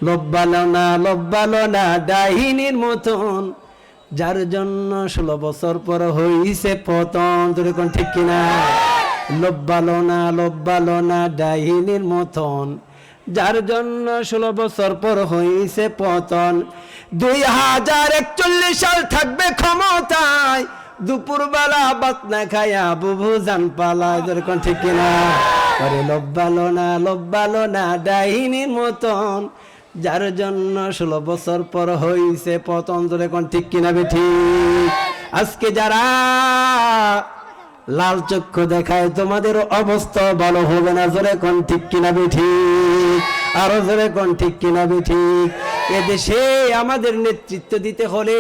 লব্বালো না ডাইনির মতন, যার জন্য 16 বছর পর হইছে পতন। তোরে কোন ঠিক কিনা? লব্বালো না ডাইনির মতন, যার জন্য 16 বছর পর হইছে পতন। 2041 সাল থাকবে ক্ষমতায়, দুপুরবেলা ভাত না খায়া বুবু জান পালায়। তোরে কোন ঠিক কিনা? আরে লব্বালো না ডাইনির মতন, যার জন্য 16 বছর পর হইছে পতন। তোরে কোন ঠিক কিনা বেঠিক? আজকে যারা লাল চক্ষু দেখায় তোমাদের অবস্থা ভালো হবে না। জোরে কোন ঠিক কিনা বেঠিক? আরো জোরে কোন ঠিক কিনা বেঠিক? এদেশে আমাদের নেতৃত্ব দিতে হলে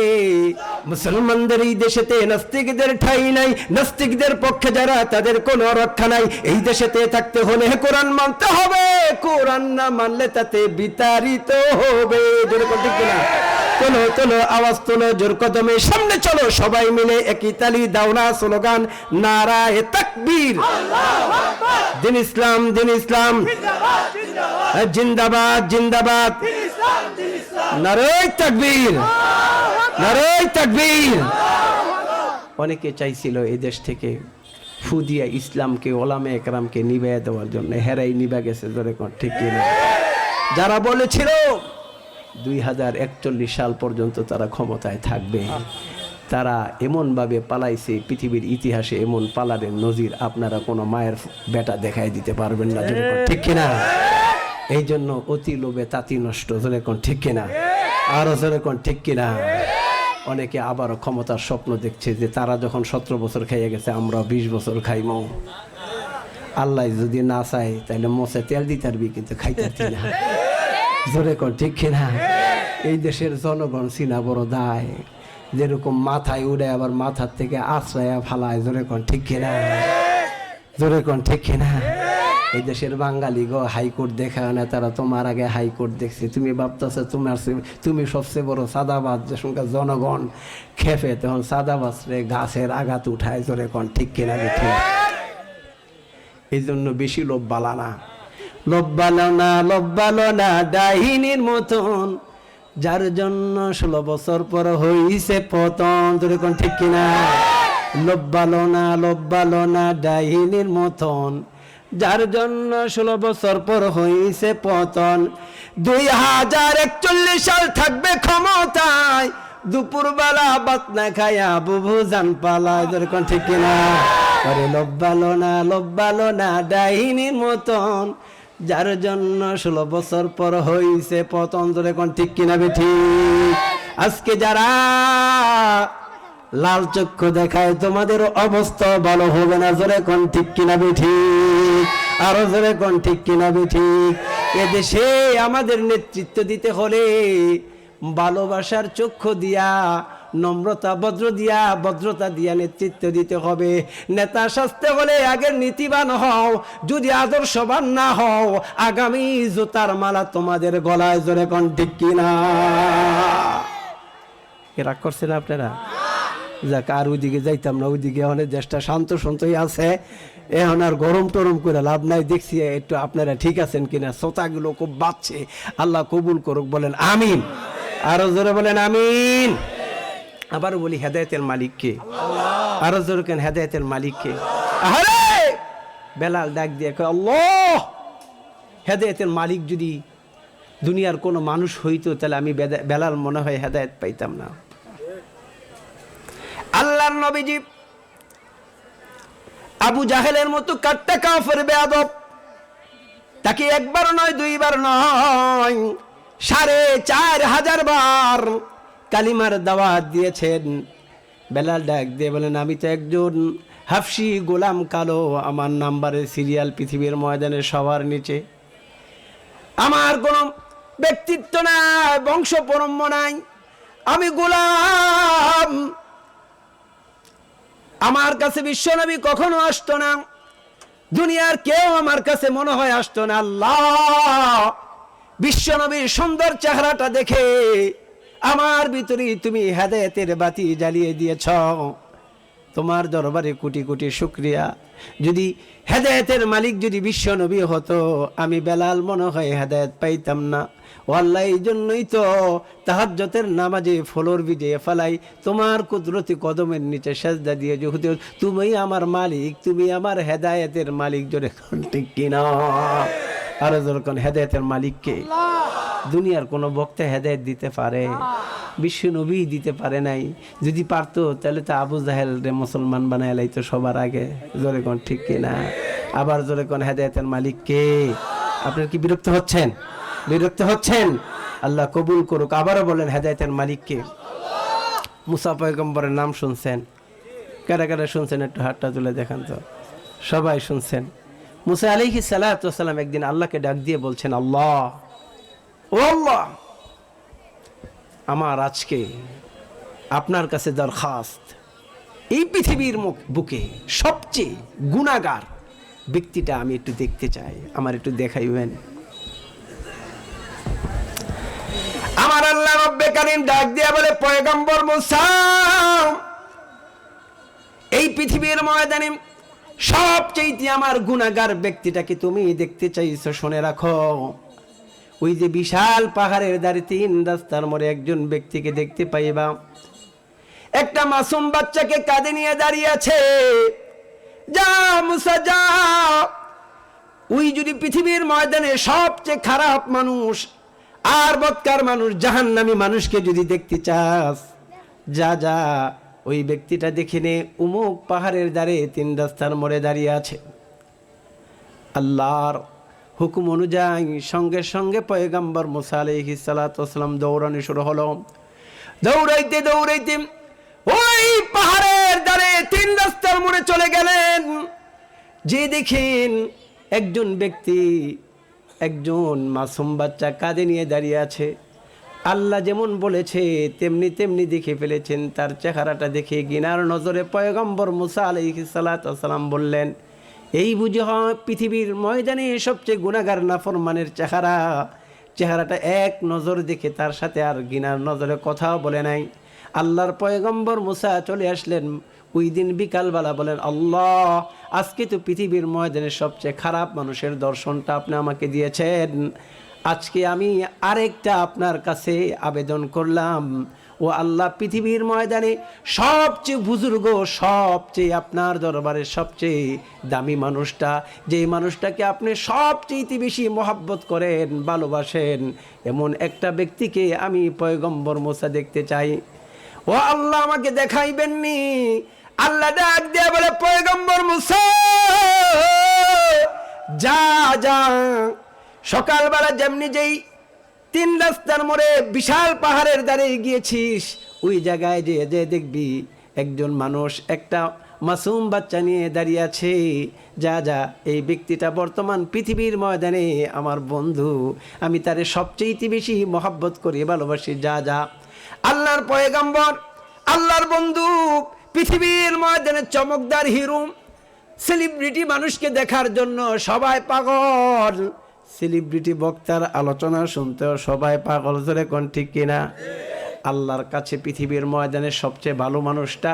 মুসলমানদের এই দেশেতে নাস্তিকদের ঠাঁই নাই, নাস্তিকদের পক্ষে যারা তাদের কোনো রক্ষা নাই। এই দেশেতে থাকতে হলে কোরআন মানতে হবে, কোরআন না মানলে তাতে বিতাড়িত হবে। জোরে কোন ঠিক কিনা? তোলো আওয়াজ তোলো, জোর কদমে সামনে চলো, সবাই মিলে একই তালি দাও না স্লোগান, নারায়ে তাকবীর, দিন ইসলাম জিন্দাবাদ, নারায়ে তাকবীর। অনেকে চাইছিল এই দেশ থেকে ফু দিয়া ইসলামকে, ওলামে একরামকে নিভাইয়া দেওয়ার জন্য, হেরাই নিভা গেছে। জোরে কোন ঠিক কিনা? যারা বলেছিল 2041 সাল পর্যন্ত তারা ক্ষমতায় থাকবে, তারা এমনভাবে পালাইছে, পৃথিবীর ইতিহাসে এমন পালারের নজির আপনারা কোনো মায়ের বেটা দেখাই দিতে পারবেন না। ঠিক কিনা? এই জন্য অতি লোভে তাঁতি নষ্ট। জোরে কোন ঠিক কিনা? আরো জোরে কোন ঠিক কিনা? অনেকে আবারও ক্ষমতার স্বপ্ন দেখছে যে তারা যখন 17 বছর খাইয়ে গেছে, আমরা 20 বছর খাইমো। আল্লাহ যদি না চায় তাহলে মোছে তেল দিতে পারবি, কিন্তু খাইতে পারবি না। জোরে কোন ঠিক কিনা? এই দেশের জনগণ চিনা বড় দায়। যেরকম মাথায় উড়ে আবার মাথার থেকে আশ্রয়া ফালায়। জোরে কোন ঠিক কিনা? জোরে কোন ঠিক কিনা? এই দেশের বাঙালি গো হাইকোর্ট দেখা না, তারা তোমার আগে হাইকোর্ট দেখছে। তুমি ভাবতেছো তুমি সবচেয়ে বড় সাদাবাজ। যে সঙ্গে জনগণ খেপে, তখন সাদাবাজ রে গাছের আঘাত উঠায়। জোরে কোন ঠিক কিনা? ঠিক। এই জন্য বেশি লব্বালো না ডাইনির মতন, যার জন্য 16 বছর পর হইছে পতন। তোরে কোন ঠিক কিনা? লব্বালো না ডাইনির মতন, যার জন্য 16 বছর পর হইছে পতন। 2041 সাল থাকবে ক্ষমতায়, দুপুরবেলা ভাত না খায়া বুবু জান পালায়। তোরে কোন ঠিক কিনা? আরে লব্বালো না ডাইনির মতন, যার জন্য 16 বছর পর হইছে পতন। তোরে কোন ঠিক কিনা বেঠিক? আজকে যারা লাল চক্ষু দেখায় তোমাদের অবস্থা ভালো হবে না। জোরে কোন ঠিক কিনা বেঠিক? আরো জোরে কোন ঠিক কিনা বেঠিক? এদেশে আমাদের নেতৃত্ব দিতে হলে ভালোবাসার চক্ষু দিয়া, নম্রতা ভদ্রতা দিয়া নেতৃত্ব দিতে হবে। নেতা সাজতে হলে আগের নীতিবান হও, যদি আদর্শবান না হও আগামী জুতার মালা তোমাদের গলায়। জোরে কোন ঠিক কিনা? রাগ করছেন আপনারা? যাক, আর ওইদিকে যাইতাম না, ওইদিকে অনেক দেশটা শান্তই আছে। এখন আর গরম টরম করে লাভ নাই। দেখছি একটু আপনারা ঠিক আছেন কিনা, শ্রোতাগুলো খুব বাড়ছে। আল্লাহ কবুল করুক, বলেন আমিন। আরো জোরে বলেন আমিন। আবার বলি হেদায়েতের মালিককে। আরো জোরে কেন? হেদায়েতের মালিককে। আরে বেলাল ডাক দিয়ে কয়, আল্লাহ, হেদায়েতের মালিক যদি দুনিয়ার কোনো মানুষ হইতো তাহলে আমি বেলাল মনে হয় হেদায়েত পাইতাম না। আল্লাহর নবীজি আবু জাহেলের মতো কাট্টা কাফের বেয়াদব, তাকে একবার নয় দুইবার নয় 4500 বার কালিমার দাওয়াত দিয়েছেন। বেলাল ডাক দিয়ে বলেন, আমি তো একজন হাফসি গোলাম কালো, আমার নাম্বারের সিরিয়াল পৃথিবীর ময়দানে সবার নিচে, আমার কোনো ব্যক্তিত্ব নাই, বংশ পরম্য নাই, আমি গোলাম। আমার কাছে বিশ্বনবী কখনো আসতো না, দুনিয়ার কেউ আমার কাছে মনে হয় আসতো না। আল্লাহ, বিশ্বনবীর সুন্দর চেহারাটা দেখে আমার ভিতরে তুমি হেদায়েতের বাতি জ্বালিয়ে দিয়েছ। তোমার দরবারে কোটি কোটি শুকরিয়া। যদি হেদায়েতের মালিক যদি বিশ্ব নবী হতো, আমি বেলাল মনে হয় হেদায়েত পাইতাম না। ও আল্লাহ, এই জন্যই তো তাহাজ্জুদের নামাজে ফলোর ভিজিয়ে ফেলাই তোমার কুদরতি কদমের নিচে সেজদা দিয়ে, যেহেতু তুমি আমার মালিক, তুমি আমার হেদায়েতের মালিক। জোরে ঠিক কিনা? আরো যখন হেদায়েতের মালিককে দুনিয়ার কোনো বক্তা হেদায়েত দিতে পারে? বিশ্ব নবী দিতে পারে নাই। যদি পারতো তাহলে তো আবু জাহেল রে মুসলমান বানায় লাইতো সবার আগে। জোরে কোন ঠিক কিনা? আবার জোরে কোন হেদায়েতের মালিক কে? আপনার কি বিরক্ত হচ্ছেন? বিরক্ত হচ্ছেন? আল্লাহ কবুল করুক। আবারও বলেন হেদায়েতের মালিক কে? মুসা পয়গম্বরের নাম শুনছেন? কারা কারা শুনছেন? একটু হাতটা তুলে দেখান তো। সবাই শুনছেন। মুসা আলাইহিস সালাতু ওয়াস সালাম একদিন আল্লাহকে ডাক দিয়ে বলছেন, আল্লাহ, ও আল্লাহ, আমার আজকে আপনার কাছে দরখাস্ত, এই পৃথিবীর বুকে সবচেয়ে গুনাহগার ব্যক্তিটা আমি একটু দেখতে চাই, আমার একটু দেখাইবেন। আমার আল্লাহ রব্বে কারীম ডাক দিয়ে বলে, পয়গম্বর মুসা, এই পৃথিবীর ময়দানে সবচেয়ে আমার গুনাহগার ব্যক্তিটাকে তুমি দেখতে চাইছো, শুনে রাখো। ওই যে বিশাল পাহাড়ের ধারে 3 রাস্তার মোড়ে একজন ব্যক্তিকে দেখতে পাইবা, একটা মাসুম বাচ্চাকে কাঁধে নিয়ে দাঁড়িয়ে আছে। যা মুসা যা, ওই যদি পৃথিবীর ময়দানে সবচেয়ে খারাপ মানুষ আর বদকার মানুষ, জাহান্নামী মানুষকে যদি দেখতে চাস, যা যা ওই ব্যক্তিটা দেখে নে, উমুক পাহাড়ের ধারে 3 রাস্তার মোড়ে দাঁড়িয়ে আছে। আল্লাহর হুকুম অনুযায়ী সঙ্গে সঙ্গে পয়গম্বর মুসা আলাইহিস সালাতু ওয়াস সালাম দৌড়ানো শুরু হলো। দৌড়াইতে দৌড়াইতে ওই পাহাড়ের ধারে 3 রাস্তার মোড়ে চলে গেলেন। যে দেখেন একজন ব্যক্তি, একজন মাসুম বাচ্চা কাঁধে নিয়ে দাঁড়িয়ে আছে। আল্লাহ যেমন বলেছে তেমনি তেমনি দেখে ফেলেছেন। তার চেহারাটা দেখে গিনার নজরে পয়গম্বর মুসা আলাইহিস সালাতু ওয়াস সালাম বললেন, এই বুঝি হয় পৃথিবীর ময়দানে সবচেয়ে গুনাহগার নাফরমানের চেহারাটা এক নজর দেখে তার সাথে আর গিনার নজরে কথাও বলে নাই। আল্লাহর পয়গম্বর মুসা চলে আসলেন ওই দিন বিকালবেলা, বলেন, আল্লাহ, আজকে তো পৃথিবীর ময়দানে সবচেয়ে খারাপ মানুষের দর্শনটা আপনি আমাকে দিয়েছেন। আজকে আমি আরেকটা আপনার কাছে আবেদন করলাম, ও আল্লাহ, পৃথিবীর ময়দানে সবচেয়ে বুজুর্গ, সবচেয়ে আপনার দরবারে সবচেয়ে দামি মানুষটা, যেই মানুষটাকে আপনি সবচেয়ে বেশি মহব্বত করেন, ভালোবাসেন, এমন একটা ব্যক্তিকে আমি পয়গম্বর মুসা দেখতে চাই। ও আল্লাহ, আমাকে দেখাইবেননি? আল্লাহ ডাক দিয়ে বলে, পয়গম্বর মুসা, যা যা, সকালবেলা যেমনি যেই 3 রাস্তার মোড়ে বিশাল পাহাড়ের ধারে গিয়েছিস, ওই জায়গায় যে দেখবি একজন মানুষ একটা মাসুম বাচ্চা নিয়ে দাঁড়িয়ে আছে। যা যা, এই ব্যক্তিটা বর্তমান পৃথিবীর ময়দানে আমার বন্ধু, আমি তারে সবচেয়ে বেশি মহব্বত করি, ভালোবাসি। যা যা। আল্লাহর পয়গম্বর, আল্লাহর বন্ধু, পৃথিবীর ময়দানে চমকদার হিরো, সেলিব্রিটি মানুষকে দেখার জন্য সবাই পাগল, সেলিব্রিটি বক্তার আলোচনা শুনতেও সবাই পাগল। ধরে কোন ঠিক কিনা? আল্লাহর কাছে পৃথিবীর ময়দানে সবচেয়ে ভালো মানুষটা,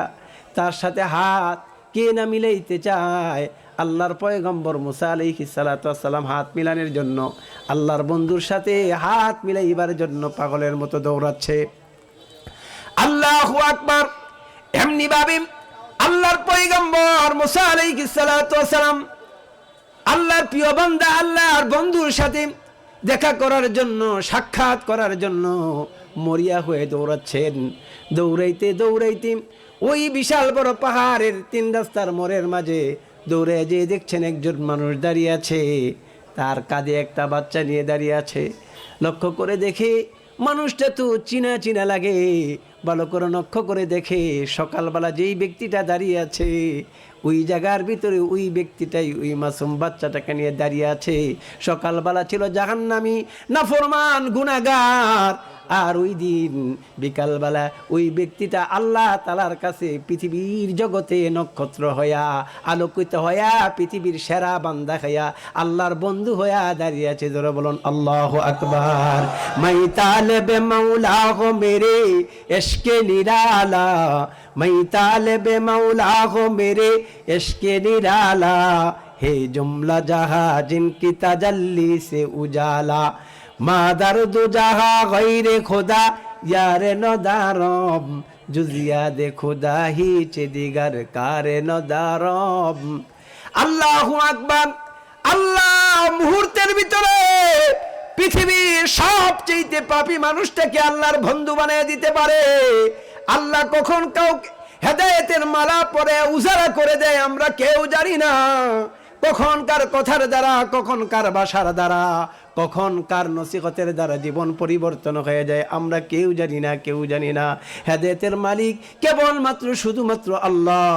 তার সাথে হাত কে না মিলাইতে চায়? আল্লাহর পয়গম্বর মুসা আলাইহিস সালাতু ওয়াস সালাম হাত মিলানোর জন্য, আল্লাহর বন্ধুর সাথে হাত মিলাইবার জন্য পাগলের মতো দৌড়াচ্ছে। আল্লাহু আকবার। এমনি ভাবে আল্লাহর পয়গম্বর মুসা আলাইহিস সালাতু ওয়াস সালাম আল্লাহর প্রিয় বান্দা, আল্লাহর বন্ধুর সাথে দেখা করার জন্য, সাক্ষাৎ করার জন্য মরিয়া হয়ে দৌড়াচ্ছেন। দৌড়াইতে দৌড়াইতে ওই বিশাল বড় পাহাড়ের 3 রাস্তার মোড়ের মাঝে দৌড়ে যেয়ে দেখছেন একজন মানুষ দাঁড়িয়ে আছে, তার কাঁধে একটা বাচ্চা নিয়ে দাঁড়িয়ে আছে। লক্ষ্য করে দেখে মানুষটা তো চিনা চিনা লাগে। ভালো করে লক্ষ্য করে দেখে সকালবেলা যেই ব্যক্তিটা দাঁড়িয়ে আছে, ওই জায়গার ভিতরে ওই ব্যক্তিটাই ওই মাসুম বাচ্চাটাকে নিয়ে দাঁড়িয়ে আছে। সকালবেলা ছিল জাহান্নামী, নাফরমান, গুনাহগার। আর ওই দিন বিকালবেলা ওই ব্যক্তিটা আল্লাহ তাআলার কাছে পৃথিবীর জগতে নক্ষত্র হইয়া, আলোকিত হইয়া, পৃথিবীর সেরা বান্দা হইয়া, আল্লাহর বন্ধু হইয়া দাঁড়িয়ে আছে। জোরে বলুন আল্লাহু আকবার। মাই তালেবে মাওলা গো মেরে ইশকে নিরালা, मैं तालिबे मौला हो मेरे इश्क़े निराला, हे जुमला जहां जिनकी तजल्ली से उजाला, मादर दो जहां गैरे खुदा यारे नदारम, जुजिया दे खुदा ही चे दिगर कारे नदारम। আল্লাহু আকবার। আল্লাহ মুহূর্তের ভিতরে পৃথিবীর সবচেয়ে পাপী মানুষটাকে আল্লাহর বন্ধু বানিয়ে দিতে পারে। আল্লাহ কখন কাউকে হেদায়েতের মালা পরে উজাড়া করে দেয় আমরা কেউ জানি না। কখন কার কথার দ্বারা, কখন কার ভাষার দ্বারা, কখন কার নসিহতের দ্বারা জীবন পরিবর্তন হয়ে যায় আমরা কেউ জানি না, কেউ জানি না। হেদায়েতের মালিক কেবলমাত্র শুধুমাত্র আল্লাহ।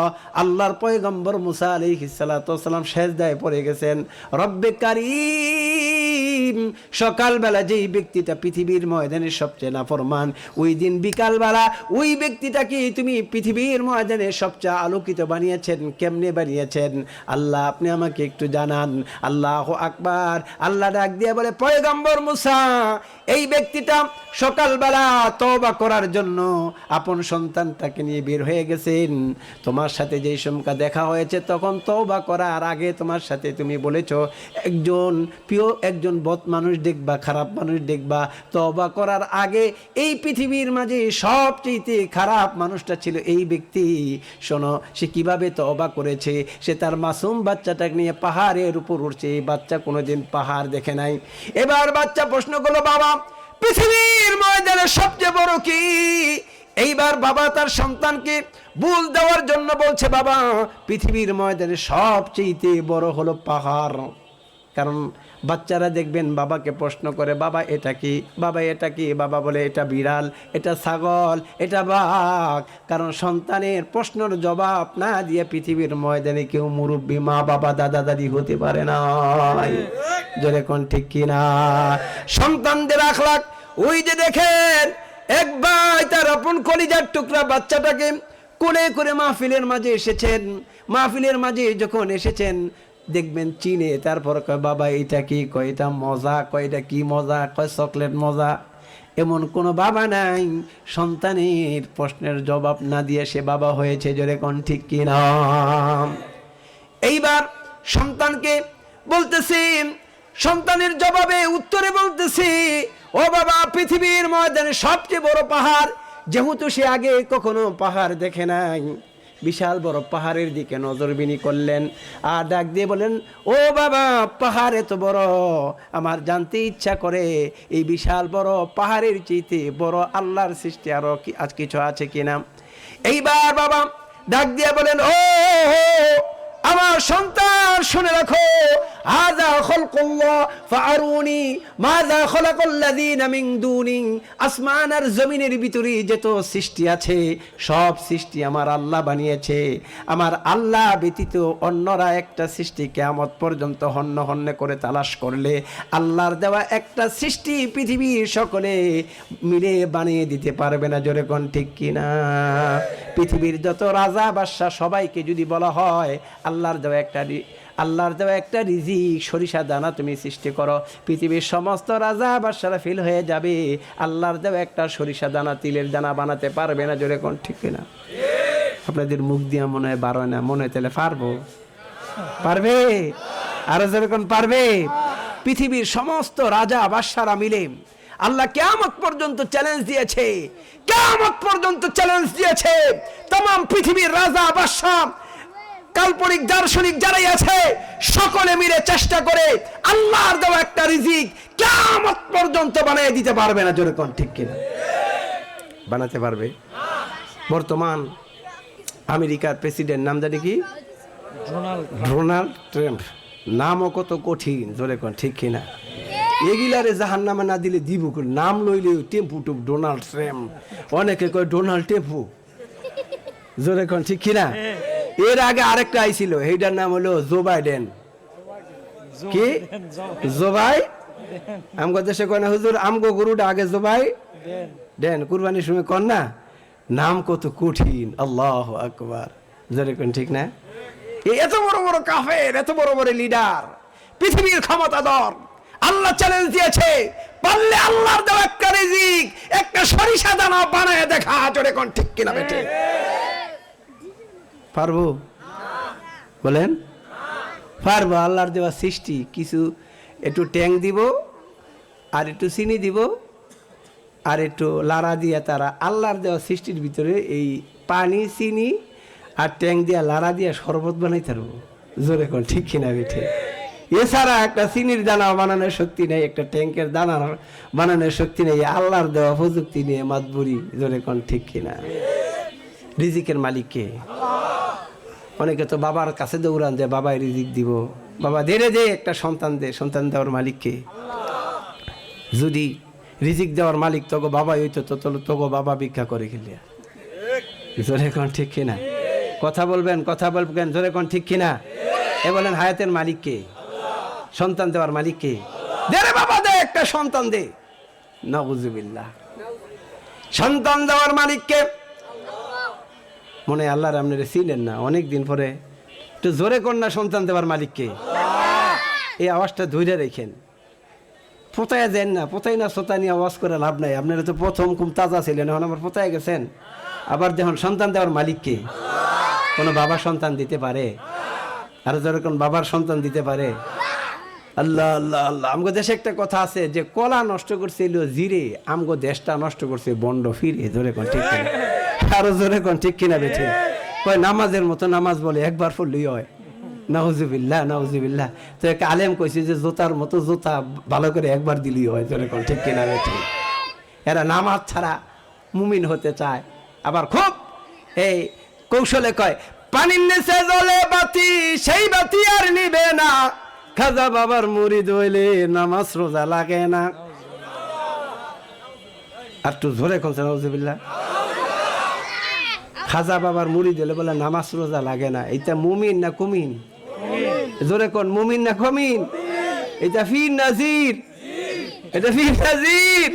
আল্লাহর পয়গম্বর মুসা আলাইহিস সালাতু ওয়াস সালাম সেজদায় পড়ে গেছেন, রব্বে কারীম। সকালবেলা যেই ব্যক্তিটা পৃথিবীর ময়দানে সবচেয়ে নাফরমান, ওই দিন বিকালবেলা ওই ব্যক্তিটাকে তুমি পৃথিবীর ময়দানে সবচেয়ে আলোকিত বানিয়েছেন। কেমনে বানিয়েছেন আল্লাহ আপনি আমাকে একটু জানান। আল্লাহু আকবার। আল্লাহ ডাক দিয়ে বলে, পয়গম্বর মুসা, এই ব্যক্তিটা সকালবেলা তওবা করার জন্য আপন সন্তানটাকে নিয়ে বের হয়ে গেছেন। তোমার সাথে যেই সময় দেখা হয়েছে তখন তওবা করার আগে তোমার সাথে তুমি বলেছো একজন বদ মানুষ দেখবা, খারাপ মানুষ দেখবা। তওবা করার আগে এই পৃথিবীর মাঝে সবচেয়ে খারাপ মানুষটা ছিল এই ব্যক্তি। শোনো সে কিভাবে তওবা করেছে। সে তার মাসুম বাচ্চাটাকে নিয়ে পাহাড়ের উপর উঠছে। এই বাচ্চা কোনোদিন পাহাড় দেখে নাই। এবার বাচ্চা প্রশ্ন করলো, বাবা পৃথিবীর ময়দানে সবচেয়ে বড় কি? এইবার বাবা তার সন্তানকে ভুল দেওয়ার জন্য বলছে, বাবা পৃথিবীর ময়দানে সবচেয়ে বড় হলো পাহাড়। কারণ বাচ্চারা দেখবেন বাবাকে প্রশ্ন করে, বাবা এটা কি, বাবা এটা কি? বাবা বলে এটা বিড়াল, এটা ছাগল, এটা বাঘ। কারণ সন্তানের প্রশ্নের জবাব না দিয়ে পৃথিবীর ময়দানে কেউ মুরব্বী মা বাবা দাদা দাদি হতে পারে না। জোরে কোন ঠিক কিনা? সন্তানদের আখলাক ওই যে দেখেন, এক ভাই তার আপন কলিজার টুকরা বাচ্চাটাকে কোলে করে মাহফিলের মাঝে এসেছেন। মাহফিলের মাঝে যখন এসেছেন দেখবেন চিনে, তারপর কয় বাবা এটা কি? কয় এটা মজা। কয় এটা কি মজা? কয় চকলেট মজা। এমন কোনো বাবা নাই সন্তানের প্রশ্নের জবাব না দিয়ে সে বাবা হয়েছে। জোরে কোন ঠিক কিনা? এইবার সন্তানকে বলতেছি, সন্তানের জবাবে উত্তরে বলতেছি, ও বাবা পৃথিবীর ময়দানে সবচেয়ে বড় পাহাড়। যেহেতু সে আগে কখনো পাহাড় দেখে নাই, বিশাল বড় পাহাড়ের দিকে নজরবিনি করলেন আর ডাক দিয়ে বলেন, ও বাবা পাহাড় এত বড়, আমার জানতে ইচ্ছা করে এই বিশাল বড় পাহাড়ের চাইতে বড় আল্লাহর সৃষ্টি আরো কি আজ কিছু আছে কিনা। এইবার বাবা ডাক দিয়ে বলেন, ও আমার সন্তান শুনে রাখো, হাযা খালকুল্লাহ ফাআরুনি মাযা খালাকাল্লাযীনা মিন দুনি। আসমান আর জমিনের ভিতরে যত সৃষ্টি আছে সব সৃষ্টি আমার আল্লাহ বানিয়েছে। আমার আল্লাহ ব্যতীত অন্যরা একটা সৃষ্টি কিয়ামত পর্যন্ত হন্য হন্য করে তালাশ করলে আল্লাহর দেওয়া একটা সৃষ্টি পৃথিবীর সকলে মিলে বানিয়ে দিতে পারবে না। জোরে কোন ঠিক কিনা? পৃথিবীর যত রাজা বাদশা সবাইকে যদি বলা হয় আল্লাহর দেওয়া একটা রিজিক সরিষা দানা তুমি সৃষ্টি করো, পৃথিবীর সমস্ত রাজা বাদশারা ফেল হয়ে যাবে। আল্লাহর দেওয়া একটা সরিষা দানা, তিলের দানা বানাতে পারবে না। জোরে কোন ঠিক কিনা? আপনাদের মুখ দিয়ে মনে হয় বারো না, মনে হয় তাহলে পারবে? আরো জোরে কোন পারবে? পৃথিবীর সমস্ত রাজা বাদশারা মিলে আল্লাহ কিয়ামত পর্যন্ত চ্যালেঞ্জ দিয়েছে, কিয়ামত পর্যন্ত চ্যালেঞ্জ দিয়েছে। तमाम পৃথিবীর রাজা বাদশা কাল্পনিক দার্শনিক যারাই আছে সকলে মিলে চেষ্টা করে আল্লাহর দেওয়া একটা রিজিক কিয়ামত পর্যন্ত বানিয়ে দিতে পারবে না। জোরে কোন ঠিক কিনা? বানাতে পারবে? বর্তমান আমেরিকার প্রেসিডেন্ট নাম জানি কি? Donald Trump. নামও কত কঠিন। জোরে কোন ঠিক কিনা? এগুলারে জাহান্নামে না দিলে দিব, নাম লইলে টেম্পু টুপ ডোনাল্ড ট্রাম্প, অনেকে কয় ডোনাল্ড টেম্পু। জোরে কোন ঠিক কিনা? এর আগে আরেকটা আইছিল, এইটার নাম হলো জো বাইডেন। কি জো বাই? আমগো দেশে কয় না হুজুর আমগো গরুটা আগে জো বাই দেন, কুরবানির সময় কন না। নাম কত কঠিন। আল্লাহু আকবার। জোরে কোন ঠিক না? এত বড় বড় কাফের, এত বড় বড় লিডার, পৃথিবীর ক্ষমতাধর, আল্লাহ চ্যালেঞ্জ দিয়েছে, পারলে আল্লাহর দেওয়া একটা রিজিক একটা সরিষা দানা বানায় দেখা। জোরে কোন ঠিক কিনা বেটে? পারবো? বলেন পারবো? আল্লাহর দেওয়া সৃষ্টি, কিছু একটু ট্যাং দিব, আর একটু চিনি দিব, আর একটু লাড়া দিয়ে তারা আল্লাহর দেওয়া সৃষ্টির ভিতরে এই পানি, চিনি আর ট্যাং দিয়া লাড়া দিয়া শরবত বানাইতে পারবো। জোরে কোন ঠিক কিনা বেঠে? এছাড়া একটা চিনির দানা বানানোর শক্তি নেই, একটা ট্যাঙ্কের দানা বানানোর শক্তি নেই। আল্লাহর দেওয়া প্রযুক্তি নিয়ে মাতবুরি। জোরে কোন ঠিক কিনা? রিজিকের মালিক কে? অনেকে তো বাবার কাছে দৌড়ান যে বাবাই রিজিক দিব, বাবা ধীরে দে একটা সন্তান দে। সন্তান দেওয়ার মালিক কে? যদি রিজিক দেওয়ার মালিক তোকে বাবাই হইতো তো তোকে বাবা ভিক্ষা করে খেলিয়া। জোরে কোন ঠিক কিনা? কথা বলবেন, কথা বলবেন, জোরে কোন ঠিক কিনা? এ বলেন হায়াতের মালিক কে? সন্তান দেওয়ার মালিক কে? দে রে বাবা দে একটা সন্তান দে। নাউজুবিল্লাহ। সন্তান দেওয়ার মালিক কে? মনে হয় আল্লাহর আপনারা ছিলেন না, অনেক দিন পরে একটু জোরে কন্যা সন্তান দেওয়ার মালিক কে? এই আওয়াজটা ধৈর্য রেখেন, পোতায় দেন না। পোতাই না সোতা নিয়ে আওয়াজ করে লাভ নাই। আপনারা তো প্রথম খুব তাজা ছিলেন, এখন আমার পোতায় গেছেন। আবার দেখুন সন্তান দেওয়ার মালিক কে? কোনো বাবা সন্তান দিতে পারে? আর যেরকম বাবার সন্তান দিতে পারে? আল্লাহ আল্লাহ আল্লাহ। আমগো দেশে একটা কথা আছে যে কলা নষ্ট করছিল জিরে, আমগো দেশটা নষ্ট করছে বন্ড ফিরে। জোরে কোন ঠিক কিনা? আরো জোরে কোন ঠিক কিনা বেঠে? কয় নামাজের মতো নামাজ বলে একবার পড়লেই হয়। নাউজুবিল্লাহ নাউজুবিল্লাহ। তো এক আলেম কইছে যে জোতার মতো জোতা ভালো করে একবার দিলেই হয়। জোরে কোন ঠিক কিনা বেঠে? এরা নামাজ ছাড়া মুমিন হতে চায়, আবার খুব এই কৌশলে কয় পানির নিচে জ্বলে বাতি, সেই বাতি আর নিবে না। খাজা বাবার মুরিদ হইলে নামাজ রোজা লাগে না। আর তো জোরে কোন নাউজুবিল্লাহ। খাজা বাবার মুরিদ হইলে বলে নামাজ রোজা লাগে না। এটা মুমিন না কুমিন? জোরে কোন মুমিন না কুমিন? এটা ফির নাজির, এটা ফির নাজির।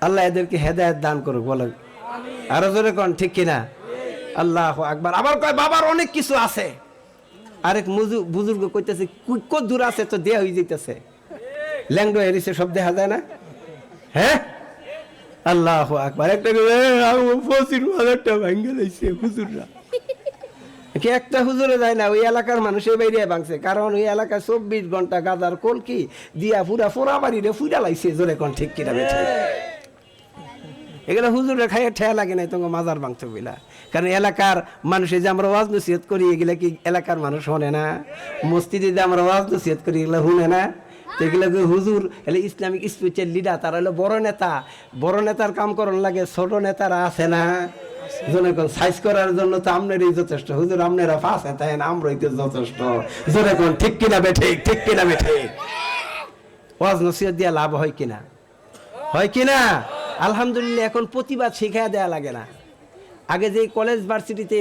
আল্লাহ এদেরকে হেদায়েত দান করুক। বলেন আরো জোরে কোন ঠিক কিনা? আল্লাহু আকবার। আবার কয় বাবার অনেক কিছু আছে। আরেক বুজুর্গ কইতেছে কত দূর আছে তো দেয়া হয়ে যাইতেছে। ল্যাংডো এরিসে সব দেখা যায় না? হ্যাঁ আল্লাহু আকবার। একটা 25,000 টাকা ভাঙ্গে লাইছে হুজুররা। কি একটা হুজুরে যায় না, ওই এলাকার মানুষের বাইরে ভাঙছে। কারণ ওই এলাকায় 24 ঘন্টা গাদার কলকি দিয়া পুরা ফোরা বাড়িরে ফুরা লাইছে। জোরে কোন ঠিক কিনা বেঠে? এগুলো হুজুরে খাইয়ে ঠেয়া লাগে নাই তোমাকে মাজার ভাঙতে বইলা। কারণ এলাকার মানুষে যে আমরা ওয়াজ নসিহত করি এগুলা কি এলাকার মানুষ শোনে না? মসজিদে যে আমরা ওয়াজ নসিহত করি এগুলো শুনে না? এগুলো হুজুর এলে ইসলামিক স্পিরিচুয়াল লিডার, তারা হলো বড় নেতা। বড় নেতার কাম করন লাগে, ছোট নেতারা আছে না? জোরে কোন সাইজ করার জন্য তো আপনারই যথেষ্ট। হুজুর আপনারা ফাঁসে তাই আমরাই তো যথেষ্ট। জোরে কোন ঠিক কিনা বেঠে? ঠিক কিনা বেঠে? ওয়াজ নসিহত দিয়া লাভ হয় কিনা? হয় কিনা? আলহামদুলিল্লাহ। এখন প্রতিবাদ শিখাইয়া দেয়া লাগে না। আগে যে কলেজ ভার্সিটিতে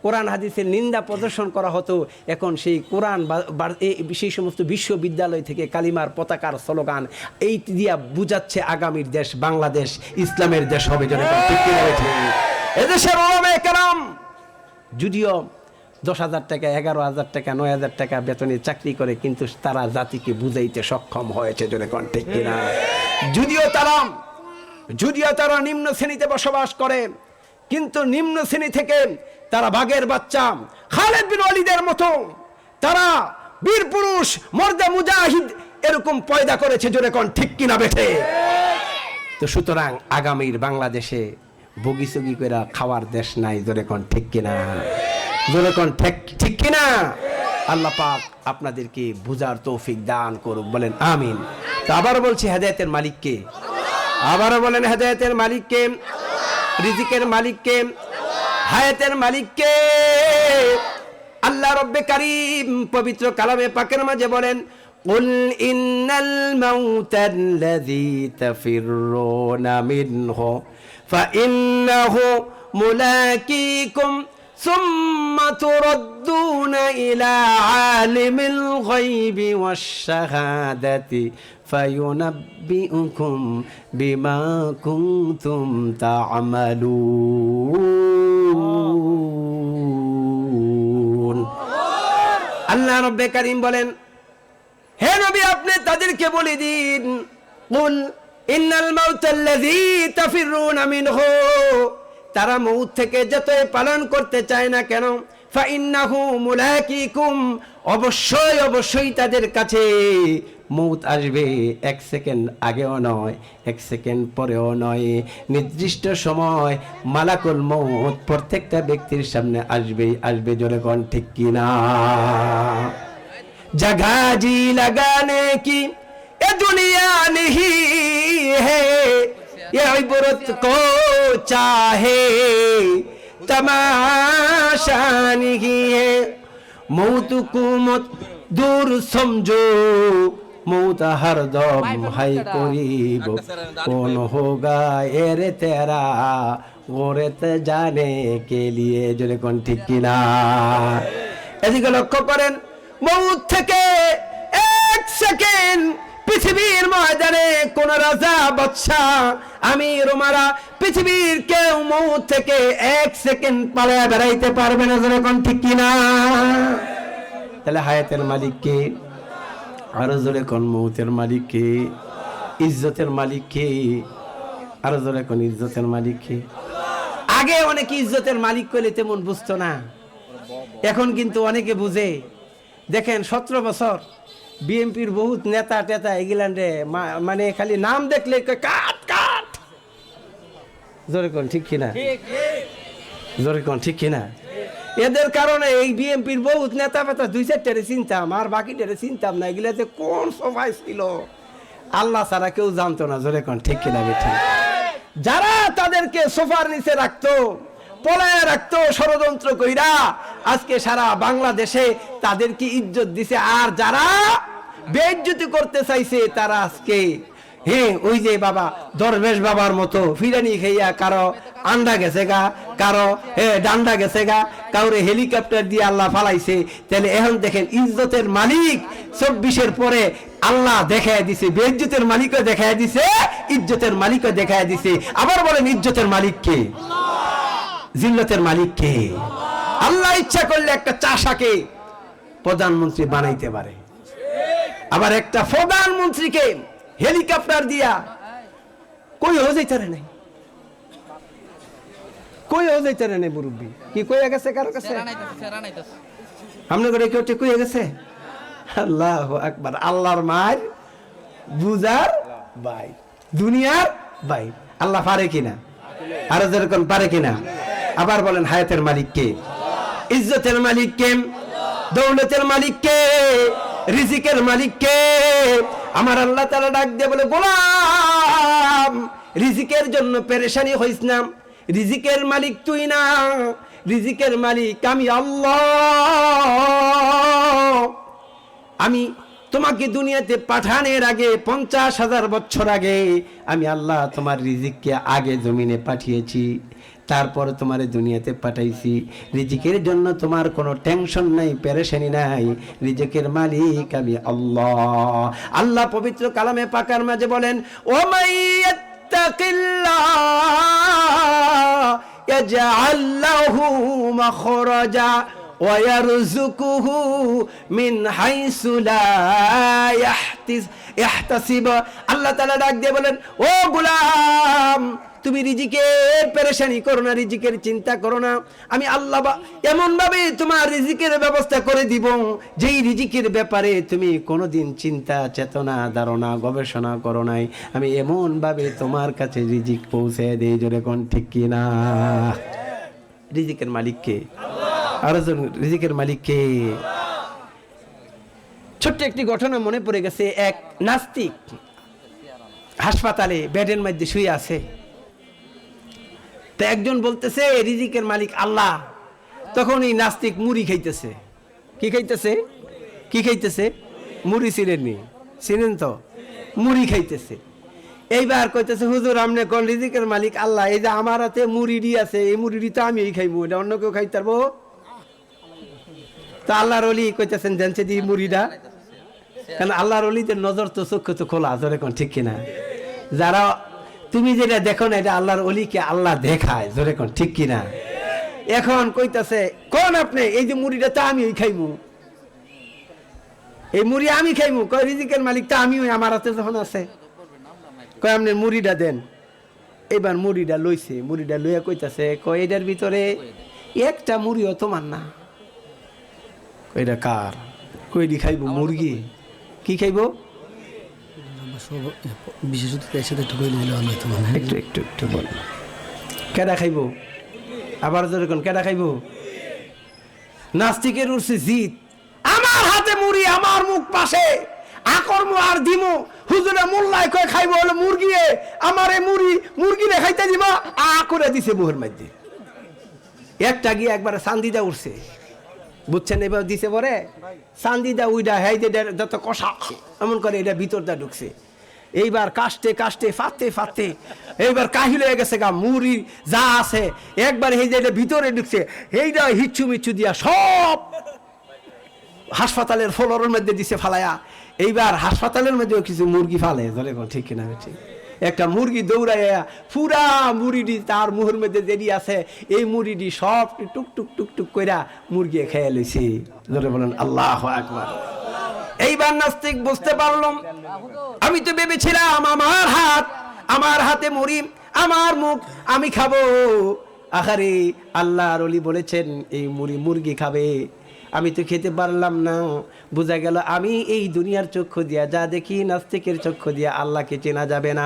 কোরআন হাদিসের নিন্দা প্রদর্শন করা হতো, এখন সেই কোরআন সেই সমস্ত বিশ্ববিদ্যালয় থেকে কালিমার পতাকার স্লোগান এই দিয়া বুঝাচ্ছে আগামীর দেশ বাংলাদেশ ইসলামের দেশ হবে। এদেশের ওলামায়ে কেরাম যদিও 10,000 টাকা, 11,000 টাকা, 9,000 টাকা বেতনে চাকরি করে, কিন্তু তারা জাতিকে বুঝাইতে সক্ষম হয়েছে। জোরে কোন ঠিক কিনা? যদিও তারা নিম্ন শ্রেণীতে বসবাস করে, কিন্তু নিম্ন শ্রেণী থেকে তারা বাঘের বাচ্চা খালেদ বিন ওয়ালিদের মতো তারা বীর পুরুষ মর্দে মুজাহিদ এরকম পয়দা করেছে। জোরে কোন ঠিক কিনা বেঠে? তো সুতরাং আগামীর বাংলাদেশে বগিচগি করে খাওয়ার দেশ নাই। জোরে কোন ঠিক কিনা? জোরে কোন ঠিক কিনা? আল্লাহ পাক আপনাদেরকে বুঝার তৌফিক দান করুক। বলেন আমিন। তো আবার বলছি হেদায়েতের মালিক কে? আবারও বলেন হেদায়েতের মালিক কে? রিজিকের মালিক কে? হায়াতের মালিক কে? আল্লাহ রব্বে কারীম পবিত্র কালামে পাকের মাঝে বলেন কুল ইন্নাল মাউতাল্লাযী তাফিররুনা মিনহু ফাইন্নাহু মুলাকীকুম সুম্মা তুরাদ্দুনা ইলা আলিমিল গায়বি ওয়াশ শাহাদাতি ফায়ুনাব্বিউকুম বিমা কুনতুম তা'মালুন। আল্লাহ রব্বে কারীম বলেন, হে নবী আপনি তাদেরকে বলে দিন, কুল ইন্নাল মাউতাল্লাযী তাফিররুনা মিনহু, তারা মউত থেকে যতই পালন করতে চায় না কেন, ফাইন্নাহু মুলাকিকুম, অবশ্যই অবশ্যই তাদের কাছে মউত আসবে। 1 সেকেন্ড আগেও নয়, 1 সেকেন্ড পরেও নয়, নির্দিষ্ট সময় মালাকুল মউত প্রত্যেকটা ব্যক্তির সামনে আসবে। জোরে কোন ঠিক কিনা? जगह जी लगाने की ये दुनिया नहीं है, ये इबरत को चाहे तमाशा नहीं है। मौत को मत दूर समझो, मौत हर दम है करीब, कौन होगा ये तेरा गोरत जाने के लिए। जो कौन ठीक किना? এদিকে লক্ষ্য করেন, মউত থেকে 1 সেকেন্ড পৃথিবীর ময়দানে কোন রাজা, বাদশা, আমির, উমারা, পৃথিবীর কেউ মউত থেকে 1 সেকেন্ড পালায়া বেড়াইতে পারবে না। যখন ঠিক কিনা? তাহলে হায়াতের মালিক কে? আরো জোরে কোন? মউতের মালিক কে? ইজ্জতের মালিক কে? আরো জোরে কোন? ইজ্জতের মালিক কে? আগে অনেকে ইজ্জতের মালিক কইলে তেমন বুঝতো না, এখন কিন্তু অনেকে বুঝে। দেখেন 17 বছর বিএনপির বহুত নেতা টেতা ইংল্যান্ডে মানে খালি নাম দেখলে কাট কাট। জোরে কোন ঠিক কিনা? জোরে কোন ঠিক কিনা? এদের কারণে এই বিএনপির বহুত নেতা পেতা 2-4টারে চিনতাম, আর বাকিটারে চিনতাম না। এগুলাতে কোন সবাই ছিল আল্লাহ ছাড়া কেউ জানতো না। জোরে কোন ঠিক কিনা? বেঠিক। যারা তাদেরকে সোফার নিচে রাখতো, পলায় রাখতো ষড়যন্ত্র কইরা, আজকে সারা বাংলাদেশে তাদেরকে ইজ্জত দিছে। আর যারা বেইজ্জতি করতে চাইছে তারা আজকে ওই যে বাবা দরবেশ বাবার মতো ফিরানি খাইয়া কারো আন্ডা গেছে গা, কারো ডান্ডা গেছে গা, কাউরে হেলিকপ্টার দিয়ে আল্লাহ ফালাইছে। তাহলে এখন দেখেন ইজ্জতের মালিক 24-এর পরে আল্লাহ দেখায় দিছে, বেইজ্জতের মালিকও দেখায় দিছে, ইজ্জতের মালিকও দেখায় দিছে। আবার বলেন ইজ্জতের মালিক কে? জিল্লতের মালিক কে? আল্লাহ ইচ্ছা করলে একটা চাষাকে প্রধানমন্ত্রী বানাইতে পারে, আবার একটা প্রধানমন্ত্রীকে হেলিকপ্টার দিয়া কই হয়ে যাইতারে নাই, কই হয়ে যাইতারে নাই। মুরব্বী কি কইয়া গেছে কারো কাছে? আপনি করে কেউ ঠিক কইয়া গেছে? আল্লাহু আকবার। আল্লাহর মার বুজার ভাই, দুনিয়ার ভাই। আল্লাহ পারে কিনা? আরো যেরকম পারে কিনা? আবার বলেন হায়াতের মালিক কে? ইজ্জতের মালিক কে? দৌলতের মালিক কে? রিজিকের মালিক কে? আমার আল্লাহ তাআলা ডাক দিয়ে বলে, গোলাম রিজিকের জন্য পেরেশানি হইস না, রিজিকের মালিক তুই না, রিজিকের মালিক আমি আল্লাহ। আমি তোমাকে দুনিয়াতে পাঠানোর আগে 50,000 বছর আগে আমি আল্লাহ তোমার রিজিককে আগে জমিনে পাঠিয়েছি, তারপর তোমার দুনিয়াতে পাঠাইছি। রিজিকের জন্য তোমার কোনো টেনশন নাই, পেরেশানি নাই, রিজিকের মালিক আমি আল্লাহ। আল্লাহ পবিত্র কালামে পাকার মাঝে বলেন, ও মাইয়াত্তাকিল্লাহ ইয়াজআল লাহু মাখরাজা ওয়া ইয়ারযুকুহু মিন হাইসু লা ইয়াহতাসিব। আল্লাহ তাআলা ডাক দিয়ে বলেন, ও গোলাম তুমি রিজিকের পেরেশানি করো না, রিজিকের চিন্তা করো না। আমি আল্লাহ এমন ভাবে তোমার রিজিকের ব্যবস্থা করে দিব, যেই রিজিকের ব্যাপারে তুমি কোনোদিন চিন্তা চেতনা ধারণা গবেষণা করো নাই, আমি এমন ভাবে তোমার কাছে রিজিক পৌঁছে দেই। জোরে কোন ঠিক কিনা? রিজিকের মালিক কে? আরো রিজিকের মালিক কে? ছোট্ট একটি ঘটনা মনে পড়ে গেছে। এক নাস্তিক হাসপাতালে বেডের মধ্যে শুয়ে আছে। তো একজন বলতেছে রিজিকের মালিক আল্লাহ। তখন এই নাস্তিক মুড়ি খাইতেছে। কি খাইতেছে? কি খাইতেছে? মুড়ি চিনেননি? চিনেন তো? মুড়ি খাইতেছে। এইবার কইতেছে, হুজুর আপনি কোন রিজিকের মালিক আল্লাহ, এই যে আমার হাতে মুড়ি আছে, এই মুড়ি তো আমি খাইবো, এটা অন্য কেউ খাইতে পারবো? তা আল্লাহর ওলি কইতেছেন জানছে দি মুড়িটা, কারণ আল্লাহর ওলিদের নজর তো চক্ষু তো খোলা। জোরে কোন ঠিক কিনা? যারা তুমি যেটা দেখো না, এটা আল্লাহর ওলিকে আল্লাহ দেখায়। জোরে কোন ঠিক কিনা? এখন কইতাছে কোন আপনি, এই যে মুড়িটা তো আমি খাইমু, এই মুড়ি আমি খাইমু। কয় রিজিকের মালিক তো আমি, আমার হাতে যখন আছে। কয় আপনি মুড়িটা দেন। এবার মুড়িটা লইছে, মুড়িটা লইয়া কইতাছে কয় এটার ভিতরে একটা মুড়িও তোমার না। এটা কার? কইডি খাইব মুরগি? কি খাইব? একটু একটু একটু বল, কেডা খাইব? আবার যখন কেডা খাইব? নাস্তিকের উঠছে জিত, আমার হাতে মুড়ি, আমার মুখ পাশে, আকর্ম আর দিমু হুজুরে মোল্লাই কয় খাইব হলো মুরগি, আমার এই মুরগি রে খাইতে দিবা, আ করে দিছে মুহের মধ্যে। একটা গিয়ে একবার চান্দিদা উঠছে, বুঝছেন? এবার দিছে পরে চান্দিদা উইডা হাই যত কষা এমন করে এটা ভিতরটা ঢুকছে। এইবার কাস্তে কাস্তে ফাতে ফাতে এইবার কাহিল হয়ে গেছে গা, মুড়ি যা আছে একবার এই যে ভিতরে ঢুকছে, এইটা হিচ্ছু মিচ্ছু দিয়া সব হাসপাতালের ফ্লোরের মধ্যে দিছে ফালায়া। এইবার হাসপাতালের মধ্যেও কিছু মুরগি ফালে, ধরে ঠিক কিনা? ঠিক। একটা মুরগি দৌড়াইয়া পুরা মুড়িটি তার মুহের মধ্যে দেরি আছে, এই মুড়িটি সব টুক টুক টুক টুক কইরা মুরগি খেয়ে লইছে। ধরে বলেন আল্লাহু আকবার। এইবার নাস্তিক বুঝতে পারলাম, আমি তো ভেবেছিলাম আমার হাতে মুড়ি, আমার মুখ, আমি খাবো। আহারে আল্লাহর ওলি বলেছেন এই মুড়ি মুরগি খাবে, আমি তো খেতে পারলাম না। বোঝা গেল আমি এই দুনিয়ার চক্ষু দিয়া যা দেখি, নাস্তিকের চক্ষু দিয়া আল্লাহকে চেনা যাবে না।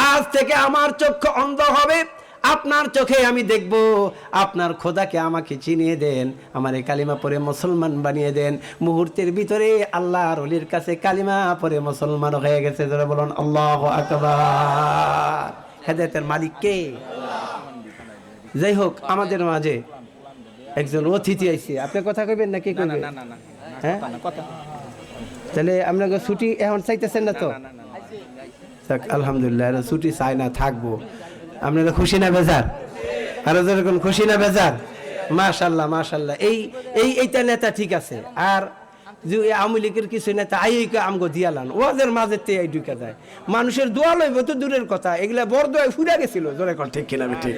আজ থেকে আমার চক্ষু অন্ধ হবে, আপনার চোখে আমি দেখব আপনার খোদাকে। আমাকে চিনিয়ে দেন, আমার এই কালিমা পরে মুসলমান বানিয়ে দেন। মুহূর্তের ভিতরে আল্লাহর ওলির কাছে কালিমা পরে মুসলমান হয়ে গেছে। যারা বলুন আল্লাহু আকবার। হেদায়েতের মালিক কে? যাই হোক, আমাদের মাঝে একজন অতিথি আইছে, আপনি কথা কইবেন নাকি কইবেন? হ্যাঁ, তাহলে আপনাকে ছুটি এখন চাইতেছেন না তো? আলহামদুলিল্লাহ, ছুটি চাই না, থাকবো। আপনারা খুশি না বেজার? আরো যেরকম খুশি না বেজার? মাশাল্লাহ মাশাল্লাহ। এইটা নেতা ঠিক আছে। আর যে আওয়ামী লীগের কিছু নেতা আমগো দিয়ালান ওদের মাঝে ঢুকে যায়, মানুষের দোয়া লইব তো দূরের কথা, এগুলা বড় দোয়ায় ফুরা গেছিল। জোরে কর ঠিক কিনা? ঠিক।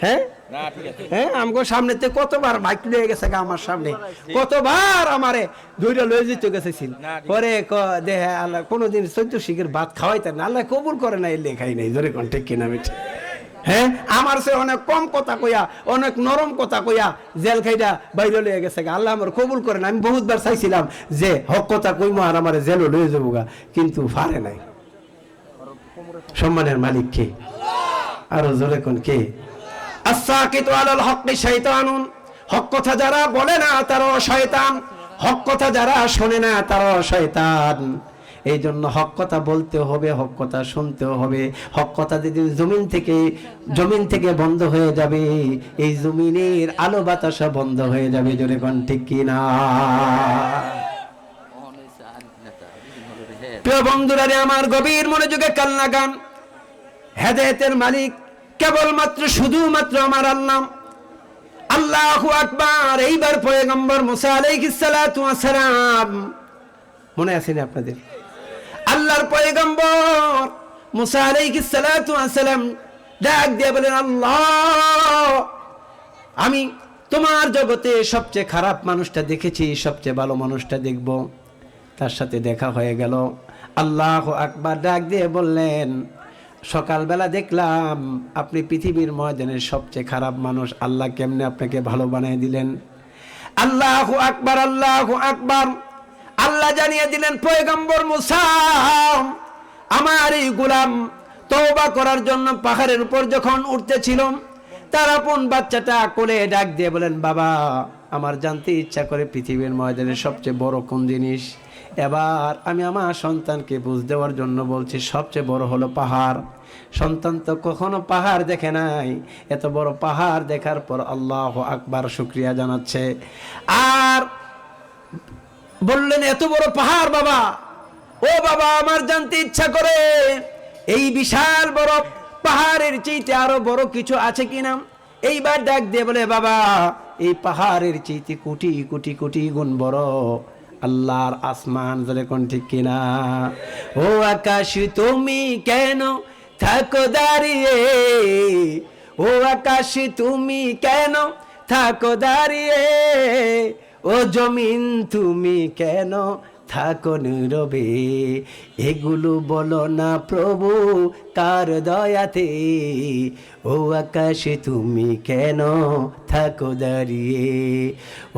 হ্যাঁ হ্যাঁ, আমগো সামনে কতবার বাইক লয়ে গেছে আমার সামনে, কতবার আমারে ধৈর্য লয়ে যেতে গেছেছিল। পরে দেহে আল্লাহ কোনোদিন 14 শিখের ভাত খাওয়াইতেন না, আল্লাহ কবুল করে না, এলে খাই নাই। জোরে কোন ঠিক কিনা? হ্যাঁ, আমার সে অনেক কম কথা কইয়া, অনেক নরম কথা কইয়া জেল খাইটা বাইরে লয়ে গেছে। আল্লাহ আমার কবুল করে না। আমি বহুতবার চাইছিলাম যে হক কথা কইমো আর আমার জেলও লয়ে যাবো গা, কিন্তু পারে নাই। সম্মানের মালিক কে? আরো জোরে কোন কে? আস-সাকিতু আলাল হক্কি শাইতানুন। হক কথা যারা বলে না তারাও শয়তান, হক কথা যারা শোনে না তারাও শয়তান। এই জন্য হক কথা বলতে হবে, হক কথা শুনতেও হবে। হক কথা যদি জমিন থেকে বন্ধ হয়ে যাবে, এই জমিনের আলো বাতাসা বন্ধ হয়ে যাবে। জোরে কোন ঠিক কিনা? প্রিয় বন্ধুরা রে আমার, গভীর মনোযোগে কান লাগান। হেদায়েতের মালিক কেবলমাত্র শুধুমাত্র আমার আল্লাহ। আল্লাহু আকবার। এইবার পয়গম্বর মুসা আলাইহিস সালাতু ওয়াস সালাম, মনে আছে না আপনাদের? আল্লাহর পয়গম্বর মুসা আলাইহিস সালাতু ওয়াস সালাম ডাক দিয়ে বলেন, আল্লাহ, আমি তোমার জগতে সবচেয়ে খারাপ মানুষটা দেখেছি, সবচেয়ে ভালো মানুষটা দেখব। তার সাথে দেখা হয়ে গেল। আল্লাহু আকবার। ডাক দিয়ে বললেন, সকালবেলা দেখলাম আপনি পৃথিবীর ময়দানের সবচেয়ে খারাপ মানুষ, আল্লাহ কেমনে আপনাকে ভালো বানিয়ে দিলেন? আল্লাহু আকবার, আল্লাহু আকবার। আল্লাহ জানিয়ে দিলেন, পয়গম্বর মুসা, আমার এই গোলাম তওবা করার জন্য পাহাড়ের উপর যখন উঠতেছিল, তার আপন বাচ্চাটা কোলে ডাক দিয়ে বলেন, বাবা, আমার জানতে ইচ্ছা করে পৃথিবীর ময়দানের সবচেয়ে বড় কোন জিনিস। এবার আমি আমার সন্তানকে বুঝ দেওয়ার জন্য বলছি, সবচেয়ে বড় হলো পাহাড়। সন্তান তো কখনো পাহাড় দেখে নাই, এত বড় পাহাড় দেখার পর আল্লাহু আকবার শুকরিয়া জানাচ্ছে। আর বললেন, এত বড় পাহাড় বাবা, ও বাবা, আমার জানতে ইচ্ছা করে এই বিশাল বড় পাহাড়ের চাইতে আরো বড় কিছু আছে কিনা। এইবার ডাক দিয়ে বলে, বাবা, এই পাহাড়ের চাইতে কোটি কোটি কোটি গুণ বড় আল্লাহর আসমান। জোরে কোন ঠিক কিনা? ও আকাশ তুমি কেন থাকো দাঁড়িয়ে, ও আকাশ তুমি কেন থাকো দাঁড়িয়ে, ও জমিন তুমি কেন থাকো নীরবে, এগুলো বলো না প্রভু কার দয়াতে, ও আকাশে তুমি কেন থাকো দাঁড়িয়ে,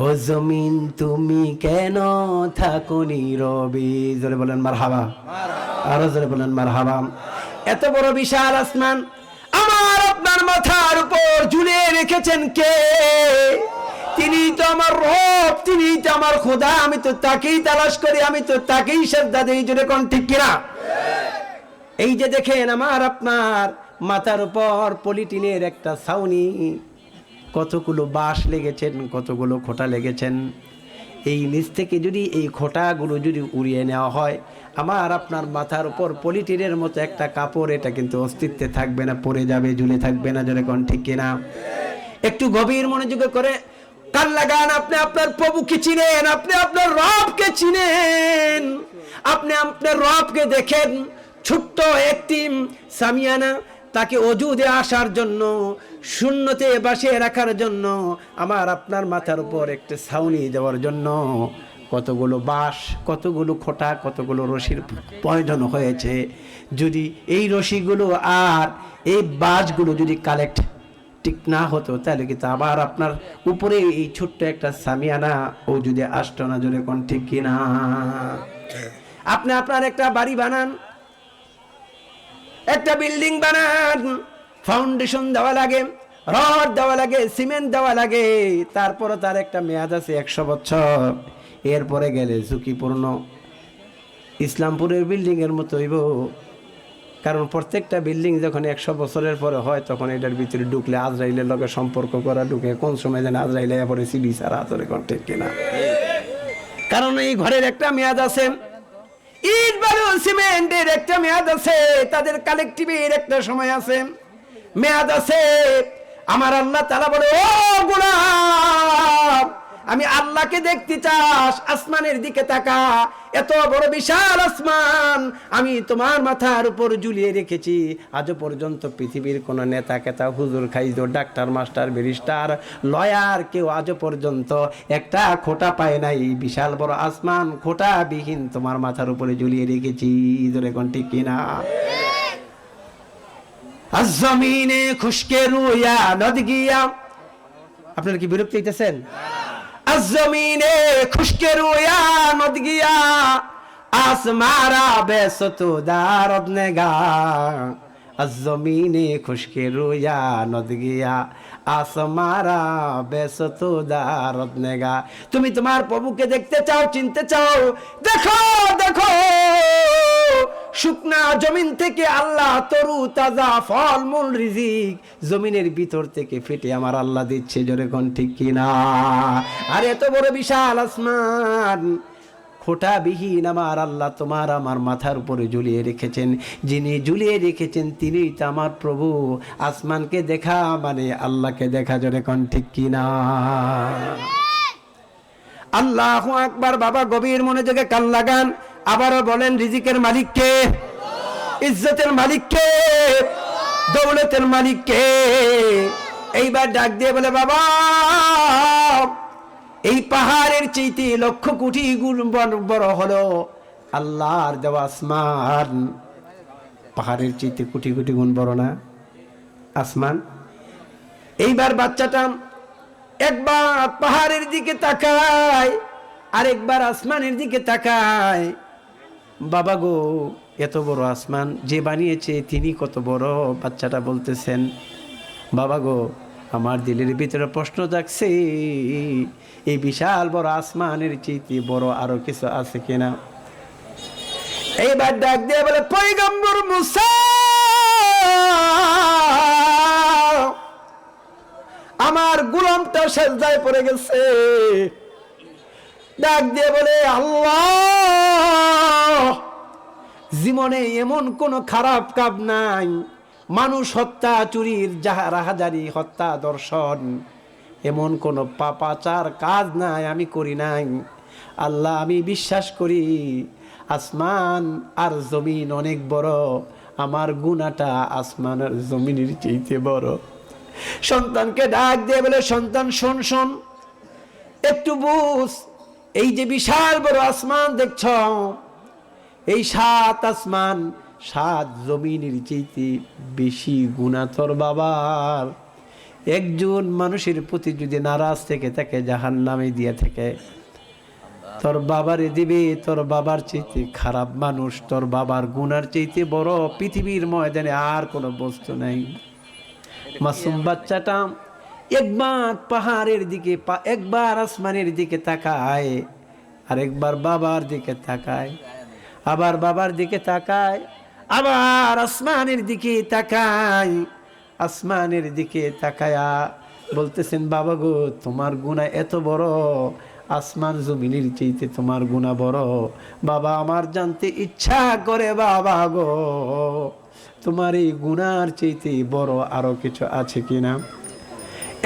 ও জমিন তুমি কেন থাকো নীরবে। জোরে বলেন মারহাবা, আরো জোরে বলেন মারহাবা। এত বড় বিশাল আসমান আমার আপনার মাথার উপর ঝুলিয়ে রেখেছেন কে? তিনি তো আমার রব, তিনি তো আমার খোদা, আমি তো তাকেই তালাশ করি, আমি তো তাকেই শ্রদ্ধা দেই। জোরে কোন ঠিক কিনা? এই যে দেখেন আমার আপনার মাথার উপর পলিটিনের একটা ছাউনি, কতগুলো বাঁশ লেগেছেন, কতগুলো খোঁটা লেগেছেন। এই নিচ থেকে যদি এই খোঁটাগুলো যদি উড়িয়ে নেওয়া হয়, আমার আপনার মাথার উপর পলিটিনের মতো একটা কাপড়, এটা কিন্তু অস্তিত্বে থাকবে না, পড়ে যাবে, ঝুলে থাকবে না। জোরে কোন ঠিক কিনা? একটু গভীর মনোযোগ করে কান লাগান। আপনি আপনার প্রভুকে চিনেন, আপনি আপনার রবকে চিনেন, আপনি আপনার রবকে দেখেন। ছোট্ট একটি সামিয়ানা, তাকে অজুদে আসার জন্য, শূন্যতে বাসিয়ে রাখার জন্য, আমার আপনার মাথার উপর একটা ছাউনি দেওয়ার জন্য কতগুলো বাঁশ, কতগুলো খোঁটা, কতগুলো রশির প্রয়োজন হয়েছে। যদি এই রশিগুলো আর এই বাঁশগুলো যদি কালেক্ট ঠিক না হতো, তাহলে কিন্তু আবার আপনার উপরে এই ছোট্ট একটা সামিয়ানা ও যদি আসতো না। জোরে কোন ঠিক কিনা? আপনি আপনার একটা বাড়ি বানান, একটা বিল্ডিং বানান, ফাউন্ডেশন দেওয়া লাগে, রড দেওয়া লাগে, সিমেন্ট দেওয়া লাগে, তারপরে তার একটা মেয়াদ আছে 100 বছর। এরপরে গেলে ঝুঁকিপূর্ণ। ইসলামপুরের বিল্ডিং এর মতো হইব, কারণ প্রত্যেকটা বিল্ডিং যখন 100 বছরের পরে হয়, তখন এটার ভিতরে ঢুকলে আজরাইলের লগে সম্পর্ক করা ঢুকে, কোন সময় যেন আজরাইলে পরে সিডি ছাড়া আতরে কোন ঠিক কিনা? কারণ এই ঘরের একটা মেয়াদ আছে, ইট বালু সিমেন্টের একটা মেয়াদ আছে, তাদের কালেকটিভের একটা সময় আছে, মেয়াদ আছে। আমার আল্লাহ তাআলা বলে, ও গোলাম, আমি আল্লাহকে দেখতে চাস, আসমানের দিকে তাকা। এত বড় বিশাল আসমান আমি তোমার মাথার উপর ঝুলিয়ে রেখেছি। আজও পর্যন্ত পৃথিবীর কোন নেতা কেতা, হুজুর খাইজ, ডাক্তার, মাস্টার, ব্যারিস্টার, লয়ার, কেউ আজও পর্যন্ত একটা খোঁটা পায় নাই। বিশাল বড় আসমান খোঁটা বিহীন তোমার মাথার উপরে ঝুলিয়ে রেখেছি। জোরে কোন ঠিক কিনা? আজ জমিনে খুশকে রুয়া নদ গিয়া। আপনারা কি বিরক্ত হইতেছেন? আজ জমিনে খুশকে রুয়া নদ গিয়া, আসমারা বেসতো দারদ নেগা। আজ জমিনে খুশকে রুয়া নদ গিয়া, আসমারা বেসতো দারদ নেগা। তুমি তোমার প্রভুকে দেখতে চাও, চিনতে চাও, দেখো দেখো, শুকনা জমিন থেকে আল্লাহ তরু তাজা ফল মূল রিজিক জমিনের ভিতর থেকে ফেটে আমার আল্লাহ দিচ্ছে। জোরে কোন ঠিক কিনা? আর এত বড় বিশাল আসমান খোঁটা বিহীন আমার আল্লাহ তোমার আমার মাথার উপরে ঝুলিয়ে রেখেছেন। যিনি ঝুলিয়ে রেখেছেন তিনিই তো আমার প্রভু। আসমানকে দেখা মানে আল্লাহকে দেখা। জোরে কোন ঠিক কিনা? আল্লাহু আকবার। বাবা গভীর মনোযোগে কান লাগান। আবারও বলেন, রিজিকের মালিক কে? ইজ্জতের মালিক কে? দৌলতের মালিক কে? এইবার ডাক দিয়ে বলে, বাবা এই পাহাড়ের চাইতে লক্ষ কোটি গুণ বড় হলো আল্লাহর দেওয়া আসমান। পাহাড়ের চাইতে কোটি কোটি গুণ বড় না আসমান? এইবার বাচ্চাটা একবার পাহাড়ের দিকে তাকায়, আরেকবার আসমানের দিকে তাকায়। বাবা গো, এত বড় আসমান যে বানিয়েছে তিনি কত বড়? বাচ্চাটা বলতেছেন, বাবা গো, আমার দিলের ভিতরে প্রশ্ন জাগছে, এই বিশাল বড় আসমানের চাইতে বড় আরো কিছু আছে কিনা? এইবার ডাক দিয়ে বলে, পয়গম্বর মুসা আমার গোলামটা সেজদায় পড়ে গেছে। ডাক দিয়ে বলে, আল্লাহ জীবনে এমন কোন খারাপ কাজ নাই, মানুষ হত্যা, চুরির রাহাজারি, হত্যা, দর্শন, এমন কোন পাপাচার কাজ নাই আমি করি নাই। আল্লাহ আমি বিশ্বাস করি আসমান আর জমিন অনেক বড়, আমার গুনাহটা আসমান আর জমিনের চাইতে বড়। সন্তানকে ডাক দিয়ে বলে, সন্তান শোন শোন, একটু বুঝ, এই যে বিশাল বড় আসমান দেখছ, এই 7 আসমান 7 জমিনের চাইতে বেশি গুনাহ তোর বাবার। একজন মানুষের প্রতি যদি নারাজ থেকে থাকে, জাহান্নামে দিয়ে থাকে, তোর বাবারে দিবে। তোর বাবার চাইতে খারাপ মানুষ, তোর বাবার গুনার চাইতে বড় পৃথিবীর ময়দানে আর কোনো বস্তু নাই। মাসুম বাচ্চাটা একবার পাহাড়ের দিকে, একবার আসমানের দিকে তাকায়, আর একবার বাবার দিকে তাকায়, আবার বাবার দিকে তাকায়, আবার আসমানের দিকে তাকায়। আসমানের দিকে তাকায়া বলতেছেন, বাবা গো, তোমার গুনাহ এত বড়, আসমান জমিনের চাইতে তোমার গুনাহ বড়। বাবা, আমার জানতে ইচ্ছা করে বাবা গো, তোমার এই গুনার চাইতে বড় আরো কিছু আছে কিনা।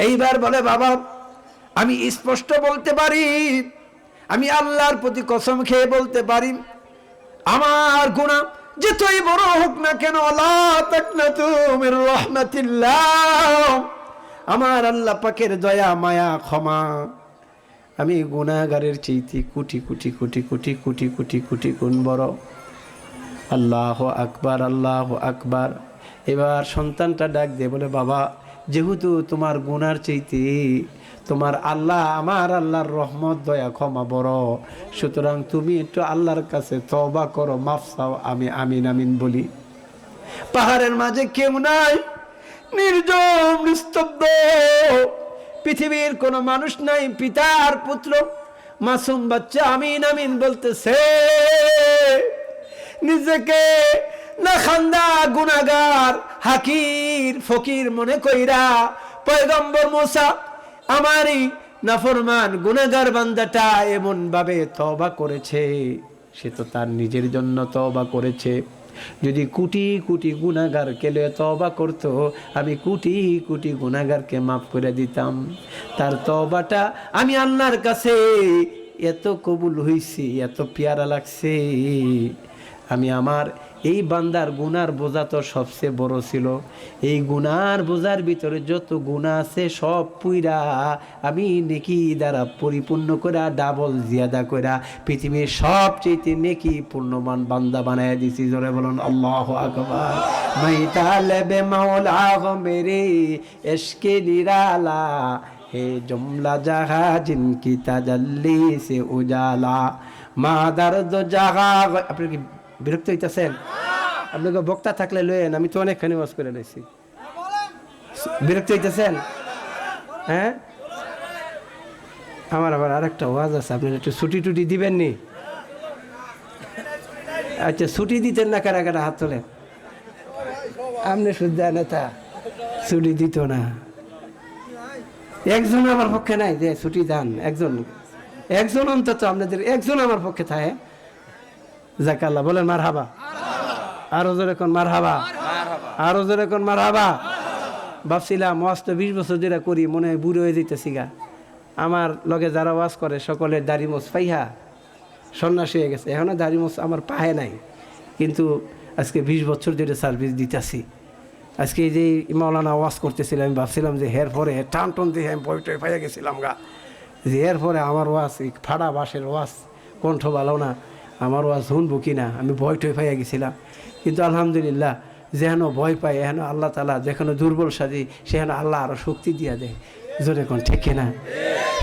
এইবার বলে, বাবা, আমি স্পষ্ট বলতে পারি, আমি আল্লাহর প্রতি কসম খেয়ে বলতে পারি, আমার গুনাহ যতই বড় হোক না কেন, লা তাকনাতু মির রাহমাতিল্লাহ, আমার আল্লাহ পাকের দয়া মায়া ক্ষমা, আমি গুনাহগারের চাইতে কোটি কোটি কোটি কোটি কোটি কোটি কোটি গুণ বড়। আল্লাহু আকবার, আল্লাহু আকবার। এবার সন্তানটা ডাক দিয়ে বলে, বাবা, যেহেতু তোমার গুনার চাইতে তোমার আল্লাহ, আমার আল্লাহর রহমত দয়া ক্ষমা বড়, সুতরাং তুমি একটু আল্লাহর কাছে তওবা করো, মাফ চাও। আমি আমিন আমিন বলি। পাহাড়ের মাঝে কেউ নাই, নির্জন নিস্তব্ধ, পৃথিবীর কোনো মানুষ নাই। পিতার পুত্র মাসুম বাচ্চা আমিন আমিন বলতেছে, নিজেকে নাখান্দা গুনাহগার হাকির ফকির মনে কইরা পয়গম্বর মুসা আমারই নাফরমান গুনাহগার বান্দাটা এমন ভাবে তওবা করেছে, সে তো তার নিজের জন্য তওবা করেছে। যদি কোটি কোটি গুনাহগারকে লয়ে তওবা করত, আমি কোটি কোটি গুনাহগারকে মাফ করে দিতাম। তার তওবাটা আমি আল্লাহর কাছে এত কবুল হইছি, এত পেয়ারা লাগছে। আমি আমার এই বান্দার গুনার বোঝা তো সবচেয়ে বড় ছিল, এই গুনার বোঝার ভিতরে যত গুনাহ আছে সব পুইরা আমি নেকি দ্বারা পরিপূর্ণ করে ডাবল জিয়াদা করে পৃথিবীর সবচেয়ে নেকি পূর্ণমান বান্দা বানায় দিছি। জোরে বলুন আল্লাহু আকবার। মাই তালেবে মাওলা গো মেরে ইশকে নিরালা, হে জুমলা জাহা জিনকি তাজাল্লি সে উজালা, মা দর্দ জাহা। আপনি কি বিরক্ত হইতেছেন? আপনাকে বক্তা থাকলে লয়েন, আমি তো অনেকখানি ওয়াজ করে নিয়েছি। বিরক্ত হইতেছেন? হ্যাঁ, আমার আবার আরেকটা ওয়াজ আছে, আপনি একটু ছুটি টুটি দিবেন নি? আচ্ছা, ছুটি দিতেন না? কারা কারা হাত তোলেন। আপনি শুদ্ধ নেতা, ছুটি দিত না। একজন আমার পক্ষে নাই যে ছুটি দেন, একজন অন্তত আপনাদের একজন আমার পক্ষে থাকে। জাকাল্লাহ বলেন মারহাবা। আরো জোরে কোন মারহাবা, আরো জোরে কোন মারহাবা। ভাবছিলাম ওয়াজ তো 20 বছর যেটা করি, মনে হয় বুড়ো হয়ে যেতেছি গা। আমার লগে যারা ওয়াজ করে সকলের দাড়ি মোছ পাইহা সন্ন্যাসী হয়ে গেছে, এখনো দাড়ি মোছ আমার পায়ে নাই, কিন্তু আজকে 20 বছর ধরে সার্ভিস দিতেছি। আজকে এই যে মাওলানা ওয়াজ করতেছিলাম, আমি ভাবছিলাম যে হের পরে টান টন দিয়ে আমি বইটই পাইয়া গেছিলাম গা, যে এর পরে আমার ওয়াজ ফাড়া বাসের ওয়াজ, কণ্ঠ ভালো না, আমার ওয়াজ শুনবো কিনা, আমি ভয় টয় পাইয়া গেছিলাম। কিন্তু আলহামদুলিল্লাহ, যেহেন ভয় পাই এহেন আল্লাহ তালা, যেখানে দুর্বল সাজি সেখানে আল্লাহ আরো শক্তি দিয়া দেয়। জোরে কোন ঠিক কিনা?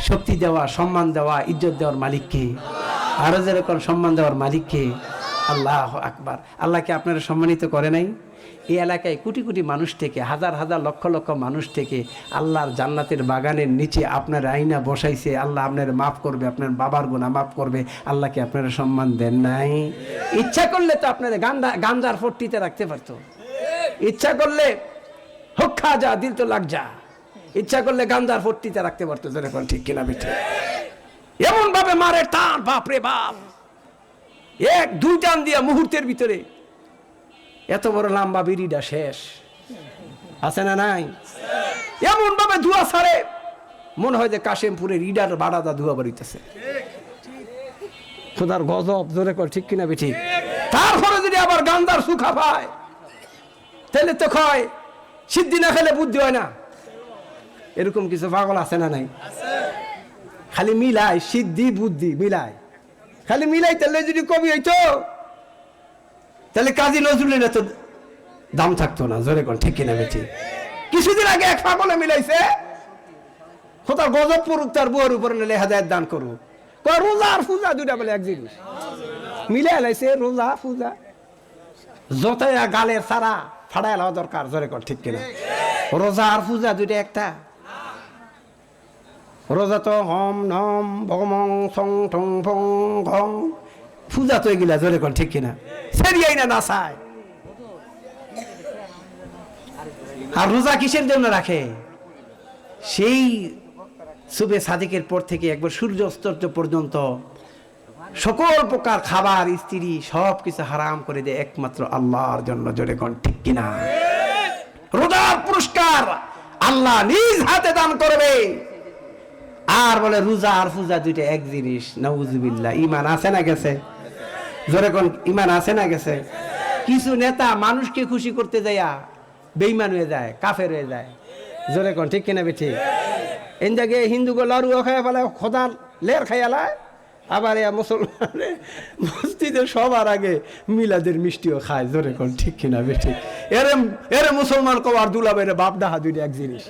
শক্তি দেওয়া, সম্মান দেওয়া, ইজ্জত দেওয়ার মালিককে, আরো যেরকম সম্মান দেওয়ার মালিককে। আল্লাহ আকবার। আল্লাহকে আপনারা সম্মানিত করে নাই? এই এলাকায় কোটি কোটি মানুষ থেকে, হাজার হাজার লক্ষ লক্ষ মানুষ থেকে আল্লাহর জান্নাতের বাগানের নিচে আপনার আইনা বসাইছে। আল্লাহ আপনার মাফ করবে, আপনার বাবার গুনাহ মাফ করবে। আল্লাহকে আপনারা সম্মান দেন নাই? ইচ্ছা করলে তো আপনারা গাঞ্জার ফট্টিতে রাখতে পারতো, ইচ্ছা করলে হোক খা যা দিল তো লাগ যা, ইচ্ছা করলে গাঞ্জার ফট্টিতে রাখতে পারতো। যেরকম ঠিক কিনা বেঠে? এমন ভাবে মারে টান, বাপরে বাপ, 1-2 টান দিয়া মুহূর্তের ভিতরে এত বড় লম্বা বিড়িটা শেষ। আছে না নাই? এমন ভাবে ধোঁয়া ছাড়ে, মনে হয় যে কাশেমপুরের ইডার বাড়াদা ধোঁয়া বাড়িতেছে। খোদার গজব। জোরে কর ঠিক কিনা বেঠিক? তারপরে যদি আবার গান্দার সুখা পায়, তাহলে তো কয় সিদ্ধি না খেলে বুদ্ধি হয় না। এরকম কিছু পাগল আছে না নাই? খালি মিলাই সিদ্ধি বুদ্ধি মিলাই, খালি মিলাই। তাহলে যদি কবি হইতো তাহলে কাজী নজরুলের এত দাম থাকতো না। জোরে কোন ঠিক কিনা বেঠি? কিছুদিন আগে এক পাগলে মিলাইছে, খোদা গজব পড়ুক তার বউয়ের উপরে, নিলে হেদায়েত দান করুক। রোজা আর পূজা দুটা বলে এক জিনিস, মিলাই লাইছে রোজা পূজা। যতই গালের সারা ফাড়াই লাওয়া দরকার। জোরে কোন ঠিক কিনা? রোজা আর পূজা দুইটা একটা। রোজা তো হম নম ভগমং সং ঠং ফং ঘং, পূজা তো এগুলা। জোরে কোন ঠিক কিনা? সেরিয়াই না নাচায়। আর রোজা কিসের জন্য রাখে? সেই সুবে সাদিকের পর থেকে একবার সূর্য অস্ত পর্যন্ত সকল প্রকার খাবার, স্ত্রী সবকিছু হারাম করে দেয় একমাত্র আল্লাহর জন্য। জোরে কোন ঠিক কিনা? রোজার পুরস্কার আল্লাহ নিজ হাতে দান করবে। আর বলে রোজা আর পূজা দুইটা এক জিনিস। নাউজুবিল্লাহ। ঈমান আছে না গেছে? জোরে কোন ঈমান আছে না গেছে? কিছু নেতা মানুষকে খুশি করতে যাইয়া বেঈমান হয়ে যায়, কাফের হয়ে যায়। জোরে কোন ঠিক কিনা বেঠি? এন জায়গায় হিন্দুকে লাড়ুও খাইয়া ফেলায়, খোদার লের খাইয়ালায়। আবার মুসলমান মসজিদে সবার আগে মিলাদের মিষ্টিও খায়। জোরে কোন ঠিক কিনা বেঠি? এরে এরে মুসলমান কবার দুলাবের বাপ ডাহা দুইটা এক জিনিস।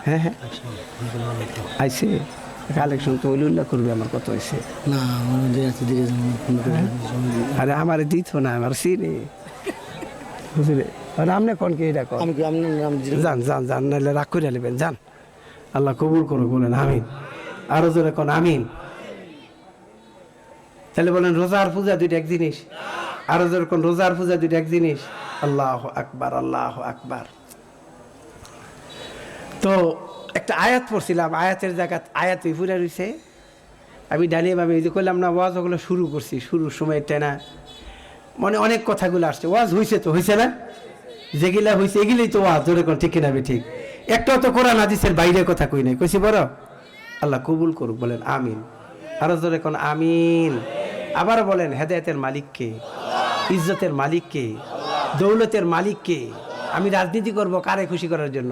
হ্যাঁ হ্যাঁ আইসে কালেকশন তো উল্লেখ করবে। আমার কত হয়েছে না, আরে আমার দিত না, আমার সিনে বুঝলে। আপনি কোন কে এটা যান যান যান, নাহলে রাগ করে নেবেন। যান, আল্লাহ কবুল করুক। বলেন আমিন। আরো জোরে কোন আমিন। তাহলে বলেন রোজা আর পূজা দুইটা এক জিনিস। আরো জোরে কোন রোজা আর পূজা দুইটা এক জিনিস। আল্লাহু আকবার, আল্লাহু আকবার। তো একটা আয়াত পড়ছিলাম, আয়াতের জায়গায় আয়াত ফুরে রয়েছে। আমি ডালিয়ে ভাবে এই যে করলাম না, ওয়াজ ওগুলো শুরু করছি, শুরুর সময় টেনা মানে অনেক কথাগুলো আসছে। ওয়াজ হয়েছে তো হয়েছে না, যেগুলা হয়েছে এগুলোই তো ওয়াজ। জোরে কোন ঠিক কিনা ঠিক? একটাও তো কোরআন হাদিসের বাইরে কথা কই নাই, কইছি বড়। আল্লাহ কবুল করুক। বলেন আমিন। আরো জোরে কোন আমিন। আবার বলেন হেদায়েতের মালিক কে? ইজ্জতের মালিক কে? দৌলতের মালিক কে? আমি রাজনীতি করব কারে খুশি করার জন্য?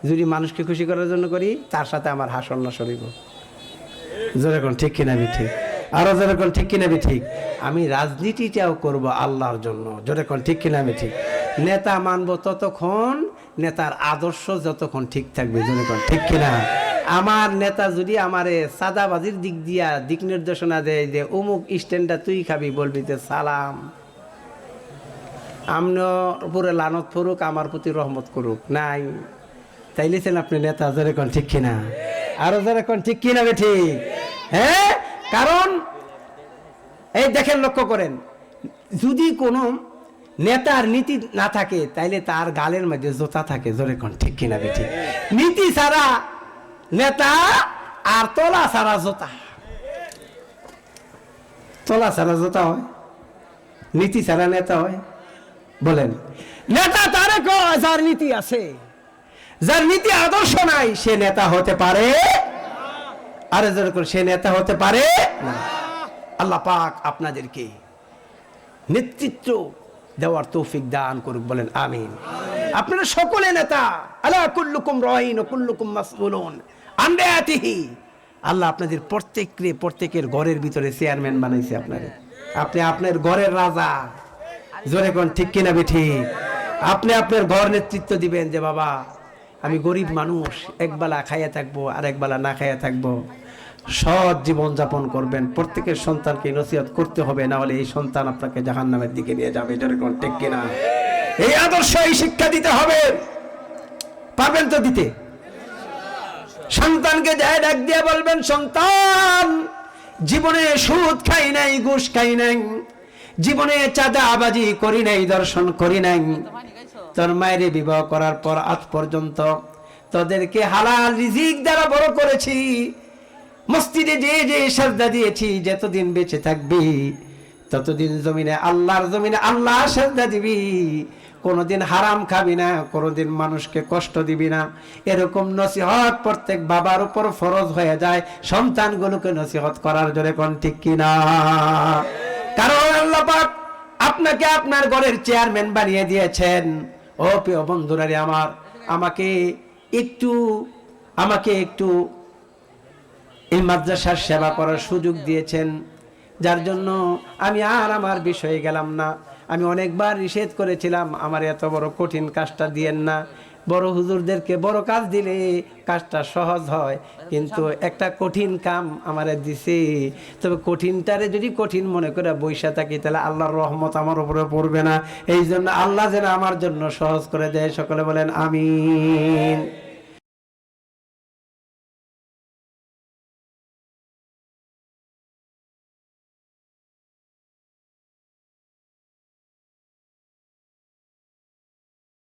যদি মানুষকে খুশি করার জন্য করি, তার সাথে আমার হাসর নাসর হইব। জোরে কোন ঠিক কিনা ঠিক? আরো জোরে কোন ঠিক কিনা ঠিক? আমি রাজনীতিটাও করব আল্লাহর জন্য। জোরে কোন ঠিক কিনা ঠিক? নেতা মানব ততক্ষণ, নেতার আদর্শ যতক্ষণ ঠিক থাকবে। জোরে কোন ঠিক কিনা? আমার নেতা যদি আমারে সাদাবাজির দিক দিয়া দিক নির্দেশনা দেয় যে অমুক স্ট্যান্ডটা তুই খাবি, বলবি যে সালাম, আমনের উপরে লানত করুক, আমার প্রতি রহমত করুক, নাই তাইলে ছিলেন আপনি নেতা। জোরে কোন ঠিক কিনা? আরো জোরে কোন ঠিক কিনা ঠিক? হ্যাঁ, কারণ এই দেখেন, লক্ষ্য করেন, যদি কোনো নেতার নীতি না থাকে তাইলে তার গালের মধ্যে জোতা থাকে। জোরে কোন ঠিক কিনা ঠিক? নীতি ছাড়া নেতা আর তলা ছাড়া জোতা। তলা ছাড়া জোতা হয়, নীতি ছাড়া নেতা হয়। বলেন নেতা তারে কয় যার নীতি আছে, যার নীতি আদর্শ নাই সে নেতা হতে পারে। আরে যেরকম সে নেতা হতে পারে না। আল্লাহ পাক আপনাদেরকে নেতৃত্ব দেওয়ার তৌফিক দান করুক। বলেন আমিন। আপনারা সকলে নেতা। আলা কুল্লুকুম রাইন ওয়া কুল্লুকুম মাসউলুন আন রায়াতিহি। আল্লাহ আপনাদের প্রত্যেকের ঘরের ভিতরে চেয়ারম্যান বানাইছে আপনারে। আপনি আপনার ঘরের রাজা। জোরে কোন ঠিক কিনা ঠিক? আপনি আপনার ঘর নেতৃত্ব দিবেন যে বাবা আমি গরিব মানুষ, একবেলা খাইয়া থাকবো আর একবেলা না খাইয়া থাকবো। সৎ জীবন যাপন করবেন। প্রত্যেকের সন্তানকে নসিহত করতে হবে, না হলে এই সন্তান আপনাকে জাহান্নামের দিকে নিয়ে যাবে। জোরে কোন ঠিক কিনা? এই আদর্শ, এই শিক্ষা দিতে হবে। পারবেন তো দিতে? সন্তানকে যায় ডাক দিয়ে বলবেন, সন্তান জীবনে সুদ খাই নাই, ঘুষ খাই নাই, জীবনে চাঁদাবাজি করি নাই, দর্শন করি নাই। তোর মায়ের বিবাহ করার পর আজ পর্যন্ত তোদেরকে হালাল রিজিক দ্বারা বড় করেছি। মসজিদে যে যে সাজদা দিয়েছি, যতদিন বেঁচে থাকবি ততদিন জমিনে আল্লাহর জমিনে আল্লাহ সাজদা দিবি। কোনোদিন হারাম খাবি না, কোনোদিন মানুষকে কষ্ট দিবি না। এরকম নসিহত প্রত্যেক বাবার উপর ফরজ হয়ে যায় সন্তানগুলোকে নসিহত করার। জোরে কোন ঠিক কিনা? কারণ আল্লাহ পাক আপনাকে আপনার ঘরের চেয়ারম্যান বানিয়ে দিয়েছেন। ও প্রিয় বন্ধুরা আমার, আমাকে একটু আমাকে একটু এই মাদ্রাসার সেবা করার সুযোগ দিয়েছেন, যার জন্য আমি আর আমার বিষয়ে গেলাম না। আমি অনেকবার নিষেধ করেছিলাম আমার এত বড় কঠিন কাজটা দিয়েন না, বড় হুজুরদেরকে বড় কাজ দিলে কাজটা সহজ হয়, কিন্তু একটা কঠিন কাম আমারে দিছে। তবে কঠিনটারে যদি কঠিন মনে করে বৈশা থাকি তাহলে আল্লাহর রহমত আমার উপরে পড়বে না। এই জন্য আল্লাহ যেন আমার জন্য সহজ করে দেয়, সকলে বলেন আমিন।